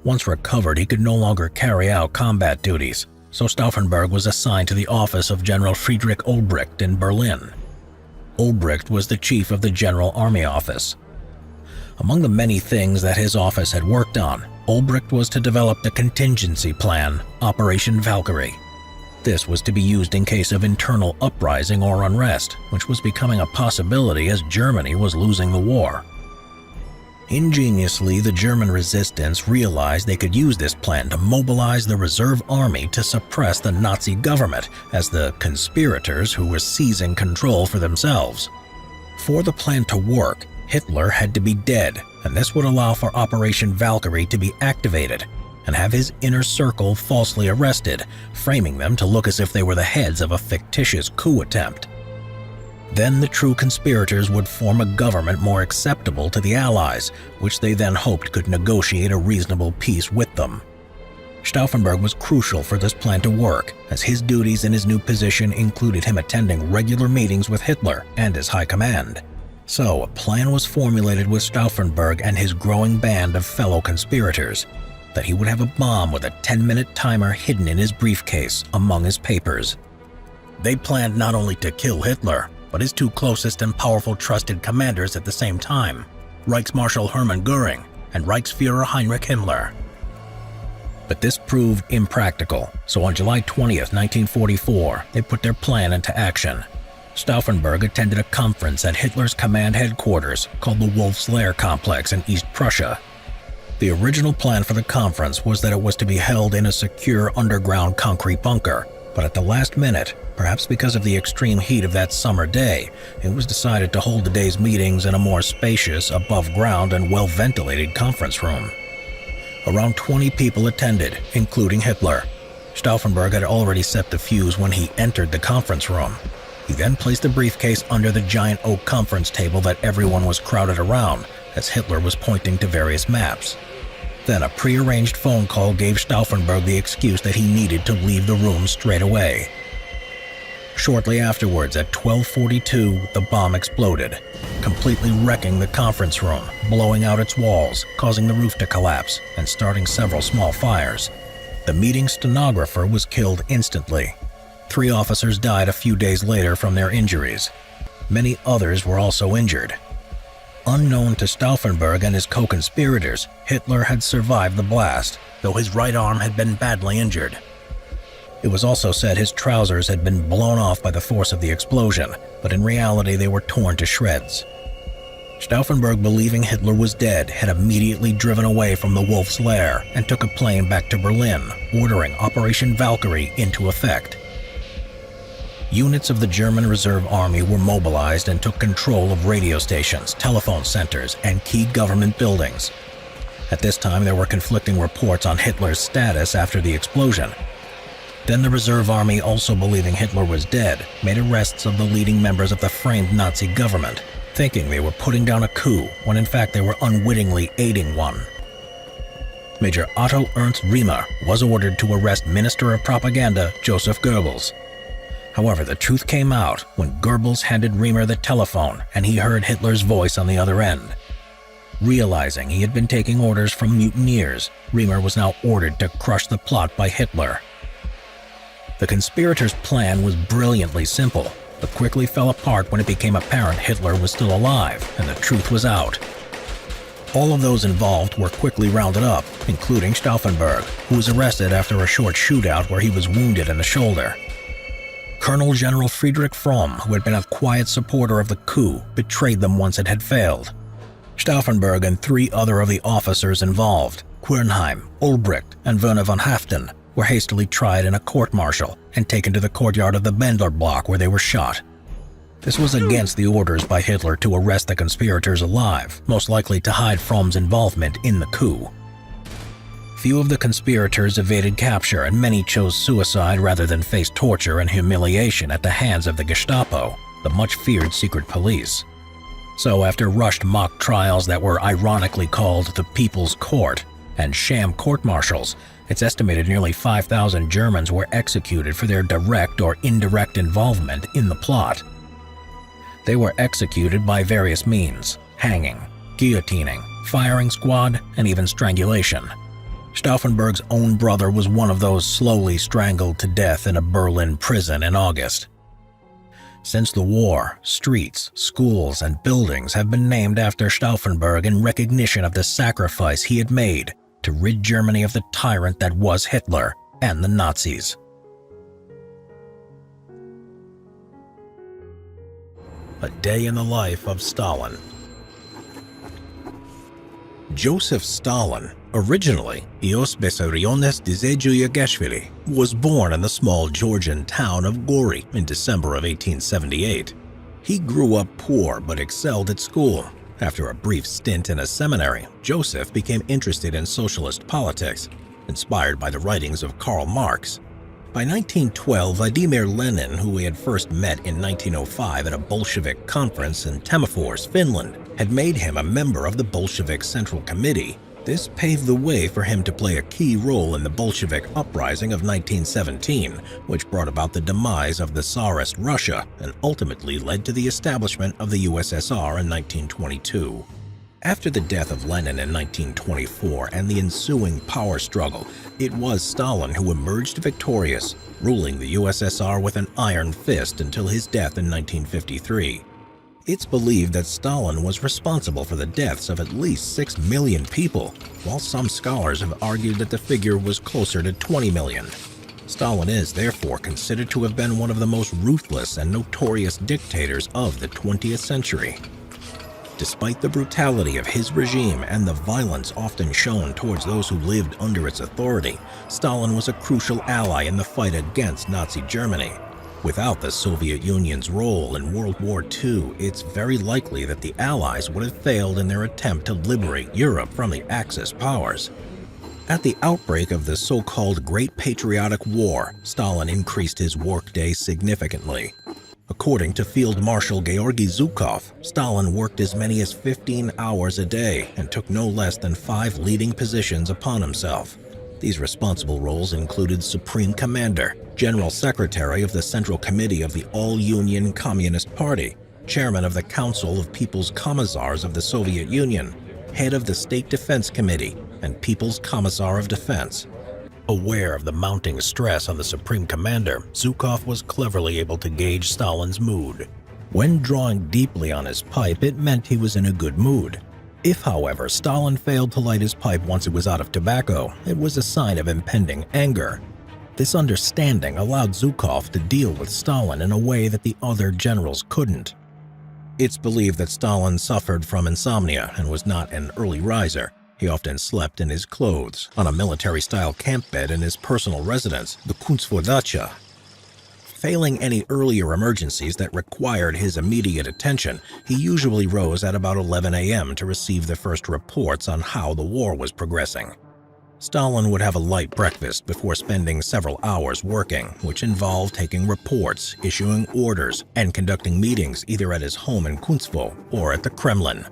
Speaker 1: Once recovered, he could no longer carry out combat duties, so Stauffenberg was assigned to the office of General Friedrich Olbricht in Berlin. Olbricht was the chief of the General Army Office. Among the many things that his office had worked on, Olbricht was to develop the contingency plan, Operation Valkyrie. This was to be used in case of internal uprising or unrest, which was becoming a possibility as Germany was losing the war. Ingeniously, the German resistance realized they could use this plan to mobilize the reserve army to suppress the Nazi government as the conspirators who were seizing control for themselves. For the plan to work, Hitler had to be dead, and this would allow for Operation Valkyrie to be activated and have his inner circle falsely arrested, framing them to look as if they were the heads of a fictitious coup attempt. Then the true conspirators would form a government more acceptable to the Allies, which they then hoped could negotiate a reasonable peace with them. Stauffenberg was crucial for this plan to work, as his duties in his new position included him attending regular meetings with Hitler and his high command. So a plan was formulated with Stauffenberg and his growing band of fellow conspirators, that he would have a bomb with a 10-minute timer hidden in his briefcase among his papers. They planned not only to kill Hitler, but his 2 closest and powerful trusted commanders at the same time, Reichsmarschall Hermann Göring and Reichsführer Heinrich Himmler. But this proved impractical, so on July 20th, 1944, they put their plan into action. Stauffenberg attended a conference at Hitler's command headquarters called the Wolf's Lair Complex in East Prussia. The original plan for the conference was that it was to be held in a secure underground concrete bunker, but at the last minute, perhaps because of the extreme heat of that summer day, it was decided to hold the day's meetings in a more spacious, above-ground and well-ventilated conference room. Around 20 people attended, including Hitler. Stauffenberg had already set the fuse when he entered the conference room. He then placed the briefcase under the giant oak conference table that everyone was crowded around, as Hitler was pointing to various maps. Then a prearranged phone call gave Stauffenberg the excuse that he needed to leave the room straight away. Shortly afterwards, at 12:42, the bomb exploded, completely wrecking the conference room, blowing out its walls, causing the roof to collapse, and starting several small fires. The meeting stenographer was killed instantly. 3 officers died a few days later from their injuries. Many others were also injured. Unknown to Stauffenberg and his co-conspirators, Hitler had survived the blast, though his right arm had been badly injured. It was also said his trousers had been blown off by the force of the explosion, but in reality they were torn to shreds. Stauffenberg, believing Hitler was dead, had immediately driven away from the Wolf's Lair and took a plane back to Berlin, ordering Operation Valkyrie into effect. Units of the German Reserve Army were mobilized and took control of radio stations, telephone centers, and key government buildings. At this time, there were conflicting reports on Hitler's status after the explosion. Then the Reserve Army, also believing Hitler was dead, made arrests of the leading members of the framed Nazi government, thinking they were putting down a coup when in fact they were unwittingly aiding one. Major Otto Ernst Riemer was ordered to arrest Minister of Propaganda Joseph Goebbels. However, the truth came out when Goebbels handed Riemer the telephone and he heard Hitler's voice on the other end. Realizing he had been taking orders from mutineers, Riemer was now ordered to crush the plot by Hitler. The conspirators' plan was brilliantly simple, but quickly fell apart when it became apparent Hitler was still alive and the truth was out. All of those involved were quickly rounded up, including Stauffenberg, who was arrested after a short shootout where he was wounded in the shoulder. Colonel General Friedrich Fromm, who had been a quiet supporter of the coup, betrayed them once it had failed. Stauffenberg and 3 other of the officers involved, Quernheim, Olbricht, and Werner von Haften, were hastily tried in a court-martial and taken to the courtyard of the Bendler block where they were shot. This was against the orders by Hitler to arrest the conspirators alive, most likely to hide Fromm's involvement in the coup. Few of the conspirators evaded capture and many chose suicide rather than face torture and humiliation at the hands of the Gestapo, the much-feared secret police. So after rushed mock trials that were ironically called the People's Court and sham court-martials, it's estimated nearly 5,000 Germans were executed for their direct or indirect involvement in the plot. They were executed by various means: hanging, guillotining, firing squad, and even strangulation. Stauffenberg's own brother was one of those slowly strangled to death in a Berlin prison in August. Since the war, streets, schools, and buildings have been named after Stauffenberg in recognition of the sacrifice he had made to rid Germany of the tyrant that was Hitler and the Nazis. A day in the life of Stalin. Joseph Stalin, originally Ios Vissariones Dzhugashvili, was born in the small Georgian town of Gori in December of 1878. He grew up poor but excelled at school. After a brief stint in a seminary, Joseph became interested in socialist politics, inspired by the writings of Karl Marx. By 1912, Vladimir Lenin, who he had first met in 1905 at a Bolshevik conference in Tammerfors, Finland, had made him a member of the Bolshevik Central Committee. This paved the way for him to play a key role in the Bolshevik uprising of 1917, which brought about the demise of the Tsarist Russia and ultimately led to the establishment of the USSR in 1922. After the death of Lenin in 1924 and the ensuing power struggle, it was Stalin who emerged victorious, ruling the USSR with an iron fist until his death in 1953. It's believed that Stalin was responsible for the deaths of at least 6 million people, while some scholars have argued that the figure was closer to 20 million. Stalin is therefore considered to have been one of the most ruthless and notorious dictators of the 20th century. Despite the brutality of his regime and the violence often shown towards those who lived under its authority, Stalin was a crucial ally in the fight against Nazi Germany. Without the Soviet Union's role in World War II, it's very likely that the Allies would have failed in their attempt to liberate Europe from the Axis powers. At the outbreak of the so-called Great Patriotic War, Stalin increased his workday significantly. According to Field Marshal Georgy Zhukov, Stalin worked as many as 15 hours a day and took no less than 5 leading positions upon himself. These responsible roles included Supreme Commander, General Secretary of the Central Committee of the All-Union Communist Party, Chairman of the Council of People's Commissars of the Soviet Union, Head of the State Defense Committee, and People's Commissar of Defense. Aware of the mounting stress on the Supreme Commander, Zhukov was cleverly able to gauge Stalin's mood. When drawing deeply on his pipe, it meant he was in a good mood. If, however, Stalin failed to light his pipe once it was out of tobacco, it was a sign of impending anger. This understanding allowed Zhukov to deal with Stalin in a way that the other generals couldn't. It's believed that Stalin suffered from insomnia and was not an early riser. He often slept in his clothes, on a military-style camp bed in his personal residence, the Kunstvordacha. Failing any earlier emergencies that required his immediate attention, he usually rose at about 11 a.m. to receive the first reports on how the war was progressing. Stalin would have a light breakfast before spending several hours working, which involved taking reports, issuing orders, and conducting meetings either at his home in Kunstvo or at the Kremlin.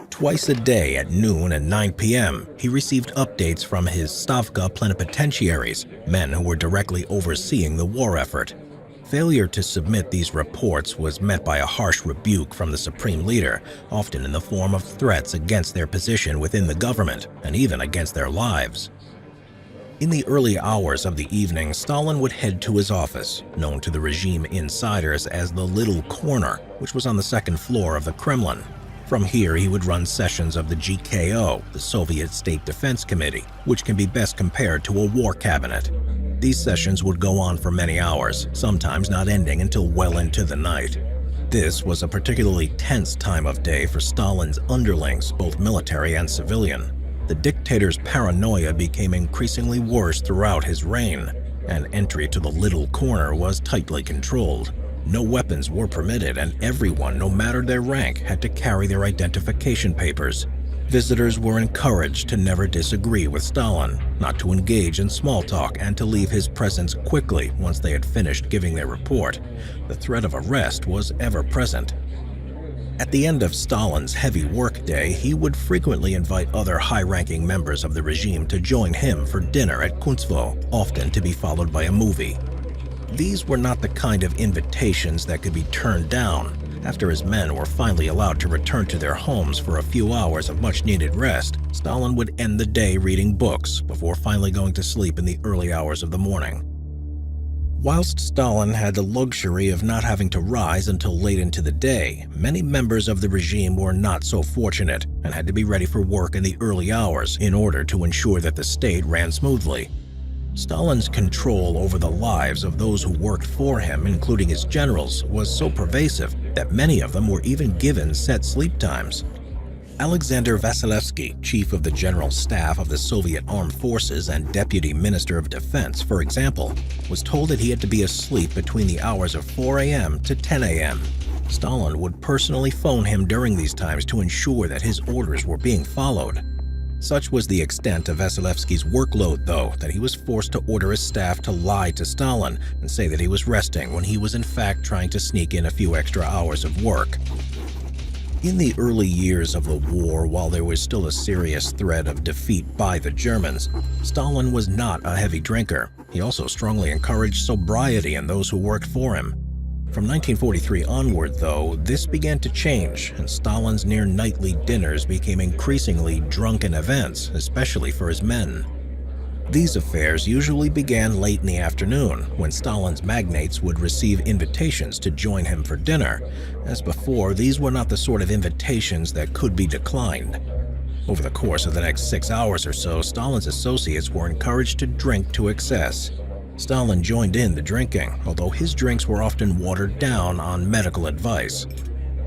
Speaker 1: Twice a day at noon and 9 p.m., he received updates from his Stavka plenipotentiaries, men who were directly overseeing the war effort. Failure to submit these reports was met by a harsh rebuke from the supreme leader, often in the form of threats against their position within the government and even against their lives. In the early hours of the evening, Stalin would head to his office, known to the regime insiders as the Little Corner, which was on the second floor of the Kremlin. From here, he would run sessions of the GKO, the Soviet State Defense Committee, which can be best compared to a war cabinet. These sessions would go on for many hours, sometimes not ending until well into the night. This was a particularly tense time of day for Stalin's underlings, both military and civilian. The dictator's paranoia became increasingly worse throughout his reign, and entry to the Little Corner was tightly controlled. No weapons were permitted, and everyone, no matter their rank, had to carry their identification papers. Visitors were encouraged to never disagree with Stalin, not to engage in small talk, and to leave his presence quickly once they had finished giving their report. The threat of arrest was ever present.
Speaker 2: At the end of Stalin's heavy workday, he would frequently invite other high-ranking members of the regime to join him for dinner at Kunstvo, often to be followed by a movie. These were not the kind of invitations that could be turned down. After his men were finally allowed to return to their homes for a few hours of much-needed rest, Stalin would end the day reading books before finally going to sleep in the early hours of the morning. Whilst Stalin had the luxury of not having to rise until late into the day, many members of the regime were not so fortunate and had to be ready for work in the early hours in order to ensure that the state ran smoothly. Stalin's control over the lives of those who worked for him, including his generals, was so pervasive that many of them were even given set sleep times. Alexander Vasilevsky, chief of the General Staff of the Soviet Armed Forces and Deputy Minister of Defense, for example, was told that he had to be asleep between the hours of 4 a.m. to 10 a.m. Stalin would personally phone him during these times to ensure that his orders were being followed. Such was the extent of Vasilevsky's workload, though, that he was forced to order his staff to lie to Stalin and say that he was resting when he was in fact trying to sneak in a few extra hours of work. In the early years of the war, while there was still a serious threat of defeat by the Germans, Stalin was not a heavy drinker. He also strongly encouraged sobriety in those who worked for him. From 1943 onward, though, this began to change, and Stalin's near-nightly dinners became increasingly drunken events, especially for his men. These affairs usually began late in the afternoon, when Stalin's magnates would receive invitations to join him for dinner. As before, these were not the sort of invitations that could be declined. Over the course of the next 6 hours or so, Stalin's associates were encouraged to drink to excess. Stalin joined in the drinking, although his drinks were often watered down on medical advice.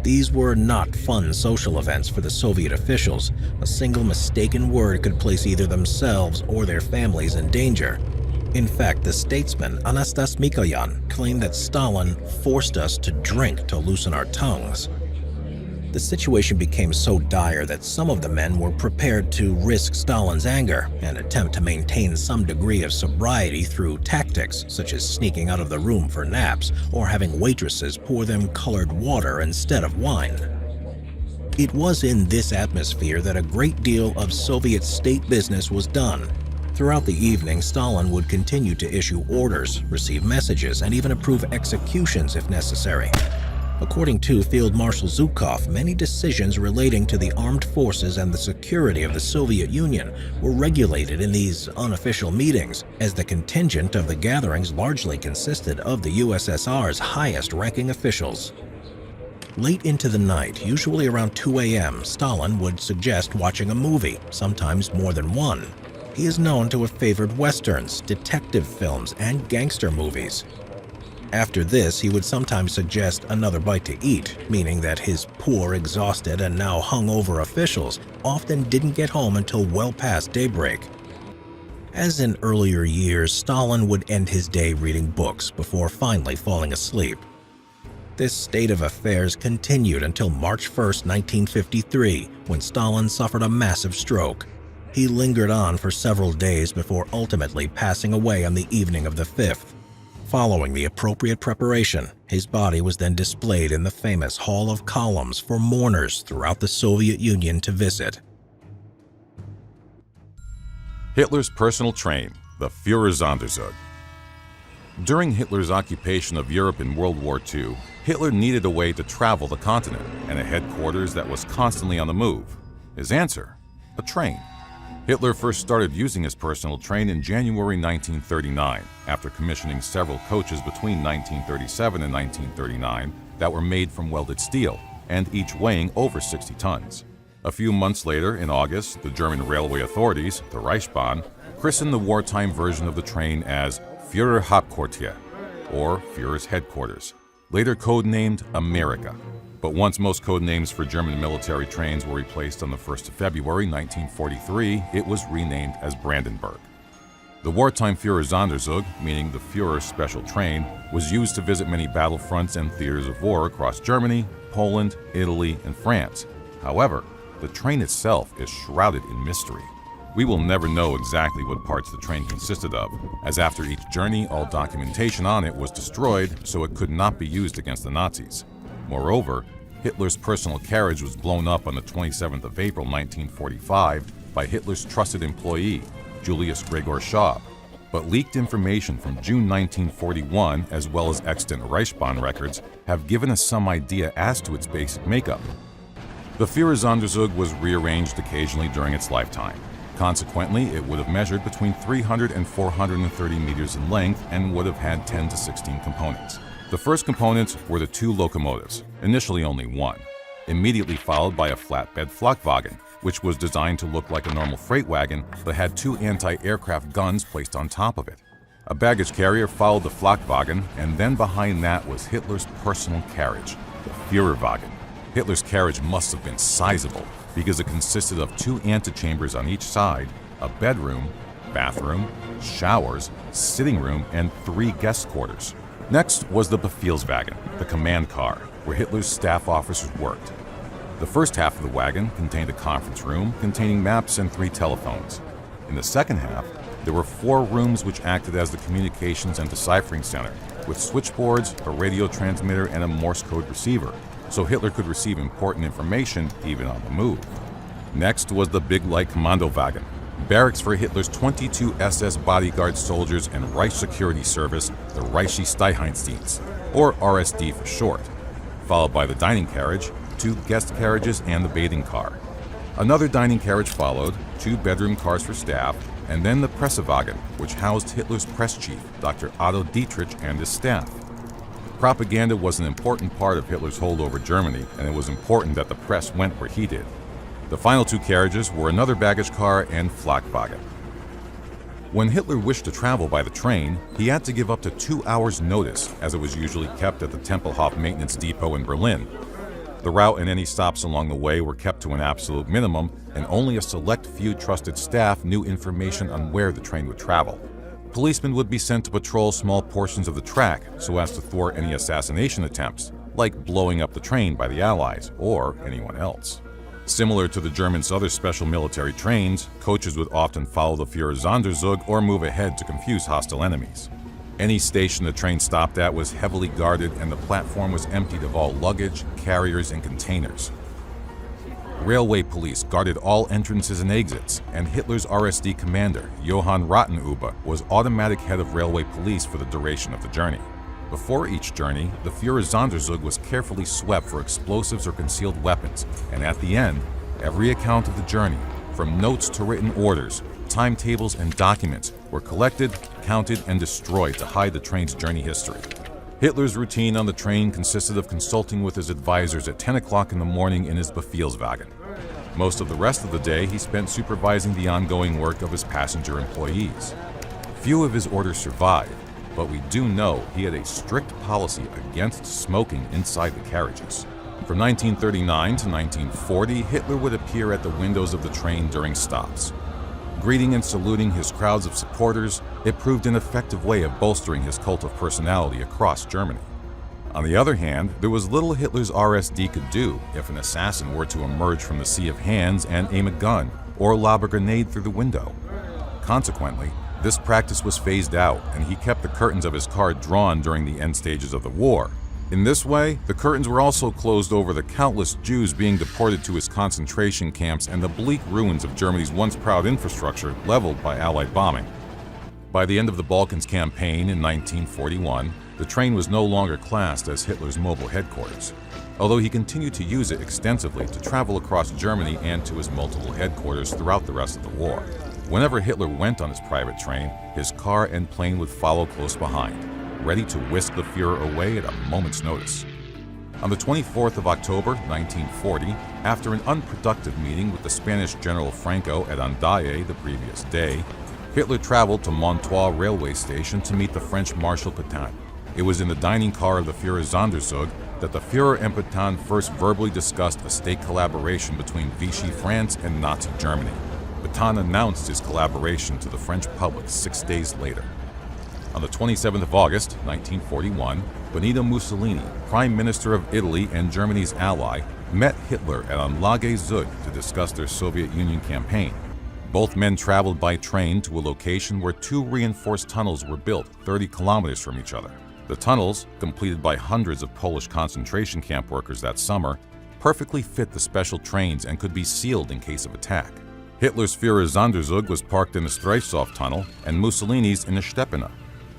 Speaker 2: These were not fun social events for the Soviet officials. A single mistaken word could place either themselves or their families in danger. In fact, the statesman Anastas Mikoyan claimed that Stalin forced us to drink to loosen our tongues. The situation became so dire that some of the men were prepared to risk Stalin's anger and attempt to maintain some degree of sobriety through tactics such as sneaking out of the room for naps or having waitresses pour them colored water instead of wine. It was in this atmosphere that a great deal of Soviet state business was done. Throughout the evening, Stalin would continue to issue orders, receive messages, and even approve executions if necessary. According to Field Marshal Zhukov, many decisions relating to the armed forces and the security of the Soviet Union were regulated in these unofficial meetings, as the contingent of the gatherings largely consisted of the USSR's highest-ranking officials. Late into the night, usually around 2 a.m., Stalin would suggest watching a movie, sometimes more than one. He is known to have favored westerns, detective films, and gangster movies. After this, he would sometimes suggest another bite to eat, meaning that his poor, exhausted, and now hungover officials often didn't get home until well past daybreak. As in earlier years, Stalin would end his day reading books before finally falling asleep. This state of affairs continued until March 1, 1953, when Stalin suffered a massive stroke. He lingered on for several days before ultimately passing away on the evening of the 5th. Following the appropriate preparation, his body was then displayed in the famous Hall of Columns for mourners throughout the Soviet Union to visit.
Speaker 3: Hitler's personal train, the Führersonderzug. During Hitler's occupation of Europe in World War II, Hitler needed a way to travel the continent and a headquarters that was constantly on the move. His answer? A train. Hitler first started using his personal train in January 1939, after commissioning several coaches between 1937 and 1939 that were made from welded steel, and each weighing over 60 tons. A few months later, in August, the German railway authorities, the Reichsbahn, christened the wartime version of the train as Führer Hauptquartier, or Führer's Headquarters, later codenamed America. But once most code names for German military trains were replaced on the 1st of February 1943, it was renamed as Brandenburg. The wartime Führersonderzug, meaning the Führer's special train, was used to visit many battlefronts and theaters of war across Germany, Poland, Italy, and France. However, the train itself is shrouded in mystery. We will never know exactly what parts the train consisted of, as after each journey, all documentation on it was destroyed, so it could not be used against the Nazis. Moreover, Hitler's personal carriage was blown up on the 27th of April 1945 by Hitler's trusted employee, Julius Gregor Schaub. But leaked information from June 1941, as well as extant Reichsbahn records, have given us some idea as to its basic makeup. The Führersonderzug was rearranged occasionally during its lifetime. Consequently, it would have measured between 300 and 430 meters in length and would have had 10 to 16 components. The first components were the two locomotives, initially only one, immediately followed by a flatbed Flakwagen, which was designed to look like a normal freight wagon but had two anti-aircraft guns placed on top of it. A baggage carrier followed the Flakwagen, and then behind that was Hitler's personal carriage, the Führerwagen. Hitler's carriage must have been sizable because it consisted of two antechambers on each side, a bedroom, bathroom, showers, sitting room, and 3 guest quarters. Next was the Befehlswagen, the command car, where Hitler's staff officers worked. The first half of the wagon contained a conference room containing maps and 3 telephones. In the second half, there were 4 rooms which acted as the communications and deciphering center, with switchboards, a radio transmitter, and a Morse code receiver, so Hitler could receive important information even on the move. Next was the big light Kommandowagen, barracks for Hitler's 22 SS bodyguard soldiers and Reich Security Service, the Reichische Steicheinstdienst, or RSD for short, followed by the dining carriage, 2 guest carriages, and the bathing car. Another dining carriage followed, 2 bedroom cars for staff, and then the Pressewagen, which housed Hitler's press chief, Dr. Otto Dietrich, and his staff. Propaganda was an important part of Hitler's hold over Germany, and it was important that the press went where he did. The final 2 carriages were another baggage car and Flakwagen. When Hitler wished to travel by the train, he had to give up to 2 hours' notice, as it was usually kept at the Tempelhof maintenance depot in Berlin. The route and any stops along the way were kept to an absolute minimum, and only a select few trusted staff knew information on where the train would travel. Policemen would be sent to patrol small portions of the track so as to thwart any assassination attempts, like blowing up the train by the Allies or anyone else. Similar to the Germans' other special military trains, coaches would often follow the Führersonderzug or move ahead to confuse hostile enemies. Any station the train stopped at was heavily guarded, and the platform was emptied of all luggage, carriers, and containers. Railway police guarded all entrances and exits, and Hitler's RSD commander, Johann Rattenhuber, was automatic head of railway police for the duration of the journey. Before each journey, the Führersonderzug was carefully swept for explosives or concealed weapons, and at the end, every account of the journey, from notes to written orders, timetables, and documents, were collected, counted, and destroyed to hide the train's journey history. Hitler's routine on the train consisted of consulting with his advisors at 10 o'clock in the morning in his Befehlswagen. Most of the rest of the day he spent supervising the ongoing work of his passenger employees. Few of his orders survived, but we do know he had a strict policy against smoking inside the carriages. From 1939 to 1940, Hitler would appear at the windows of the train during stops. Greeting and saluting his crowds of supporters, it proved an effective way of bolstering his cult of personality across Germany. On the other hand, there was little Hitler's RSD could do if an assassin were to emerge from the sea of hands and aim a gun or lob a grenade through the window. Consequently, this practice was phased out, and he kept the curtains of his car drawn during the end stages of the war. In this way, the curtains were also closed over the countless Jews being deported to his concentration camps and the bleak ruins of Germany's once proud infrastructure leveled by Allied bombing. By the end of the Balkans campaign in 1941, the train was no longer classed as Hitler's mobile headquarters, although he continued to use it extensively to travel across Germany and to his multiple headquarters throughout the rest of the war. Whenever Hitler went on his private train, his car and plane would follow close behind, ready to whisk the Führer away at a moment's notice. On the 24th of October, 1940, after an unproductive meeting with the Spanish General Franco at Andaye the previous day, Hitler traveled to Montois railway station to meet the French Marshal Pétain. It was in the dining car of the Führersonderzug that the Führer and Pétain first verbally discussed a state collaboration between Vichy France and Nazi Germany. Pétain announced his collaboration to the French public 6 days later. On the 27th of August, 1941, Benito Mussolini, Prime Minister of Italy and Germany's ally, met Hitler at Anlage Süd to discuss their Soviet Union campaign. Both men traveled by train to a location where 2 reinforced tunnels were built 30 kilometers from each other. The tunnels, completed by hundreds of Polish concentration camp workers that summer, perfectly fit the special trains and could be sealed in case of attack. Hitler's Führersonderzug was parked in the Streifstoff tunnel and Mussolini's in the Steppene,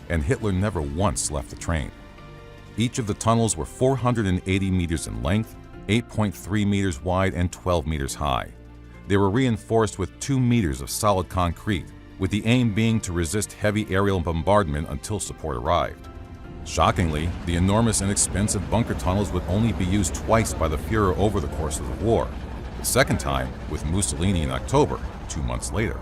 Speaker 3: and Hitler never once left the train. Each of the tunnels were 480 meters in length, 8.3 meters wide, and 12 meters high. They were reinforced with 2 meters of solid concrete, with the aim being to resist heavy aerial bombardment until support arrived. Shockingly, the enormous and expensive bunker tunnels would only be used twice by the Führer over the course of the war, the second time with Mussolini in October, 2 months later.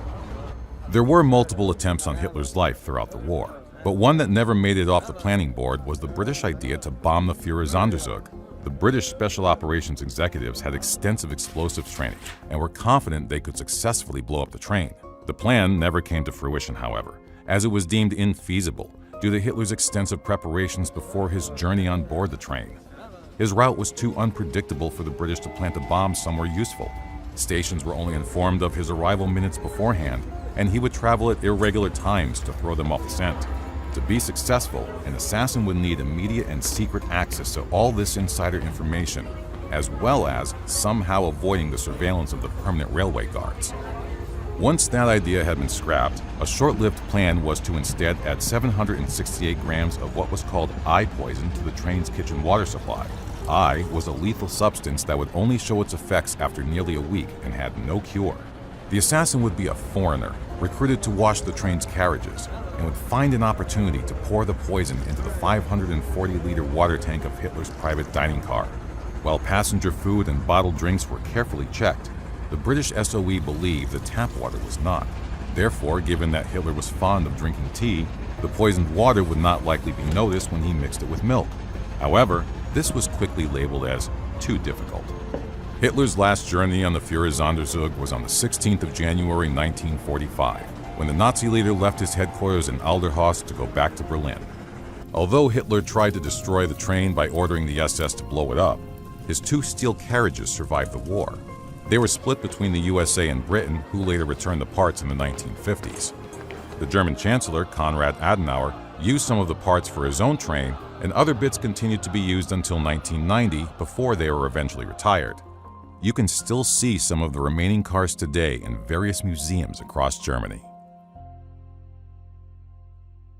Speaker 3: There were multiple attempts on Hitler's life throughout the war, but one that never made it off the planning board was the British idea to bomb the Führersonderzug. The British Special Operations executives had extensive explosives training and were confident they could successfully blow up the train. The plan never came to fruition, however, as it was deemed infeasible due to Hitler's extensive preparations before his journey on board the train. His route was too unpredictable for the British to plant a bomb somewhere useful. Stations were only informed of his arrival minutes beforehand, and he would travel at irregular times to throw them off the scent. To be successful, an assassin would need immediate and secret access to all this insider information, as well as somehow avoiding the surveillance of the permanent railway guards. Once that idea had been scrapped, a short-lived plan was to instead add 768 grams of what was called eye poison to the train's kitchen water supply. Eye was a lethal substance that would only show its effects after nearly a week and had no cure. The assassin would be a foreigner, recruited to wash the train's carriages, and would find an opportunity to pour the poison into the 540-liter water tank of Hitler's private dining car. While passenger food and bottled drinks were carefully checked, the British SOE believed the tap water was not. Therefore, given that Hitler was fond of drinking tea, the poisoned water would not likely be noticed when he mixed it with milk. However, this was quickly labeled as too difficult. Hitler's last journey on the Führersonderzug was on the 16th of January 1945, when the Nazi leader left his headquarters in Alderhorst to go back to Berlin. Although Hitler tried to destroy the train by ordering the SS to blow it up, his 2 steel carriages survived the war. They were split between the USA and Britain, who later returned the parts in the 1950s. The German Chancellor, Konrad Adenauer, used some of the parts for his own train, and other bits continued to be used until 1990 before they were eventually retired. You can still see some of the remaining cars today in various museums across Germany.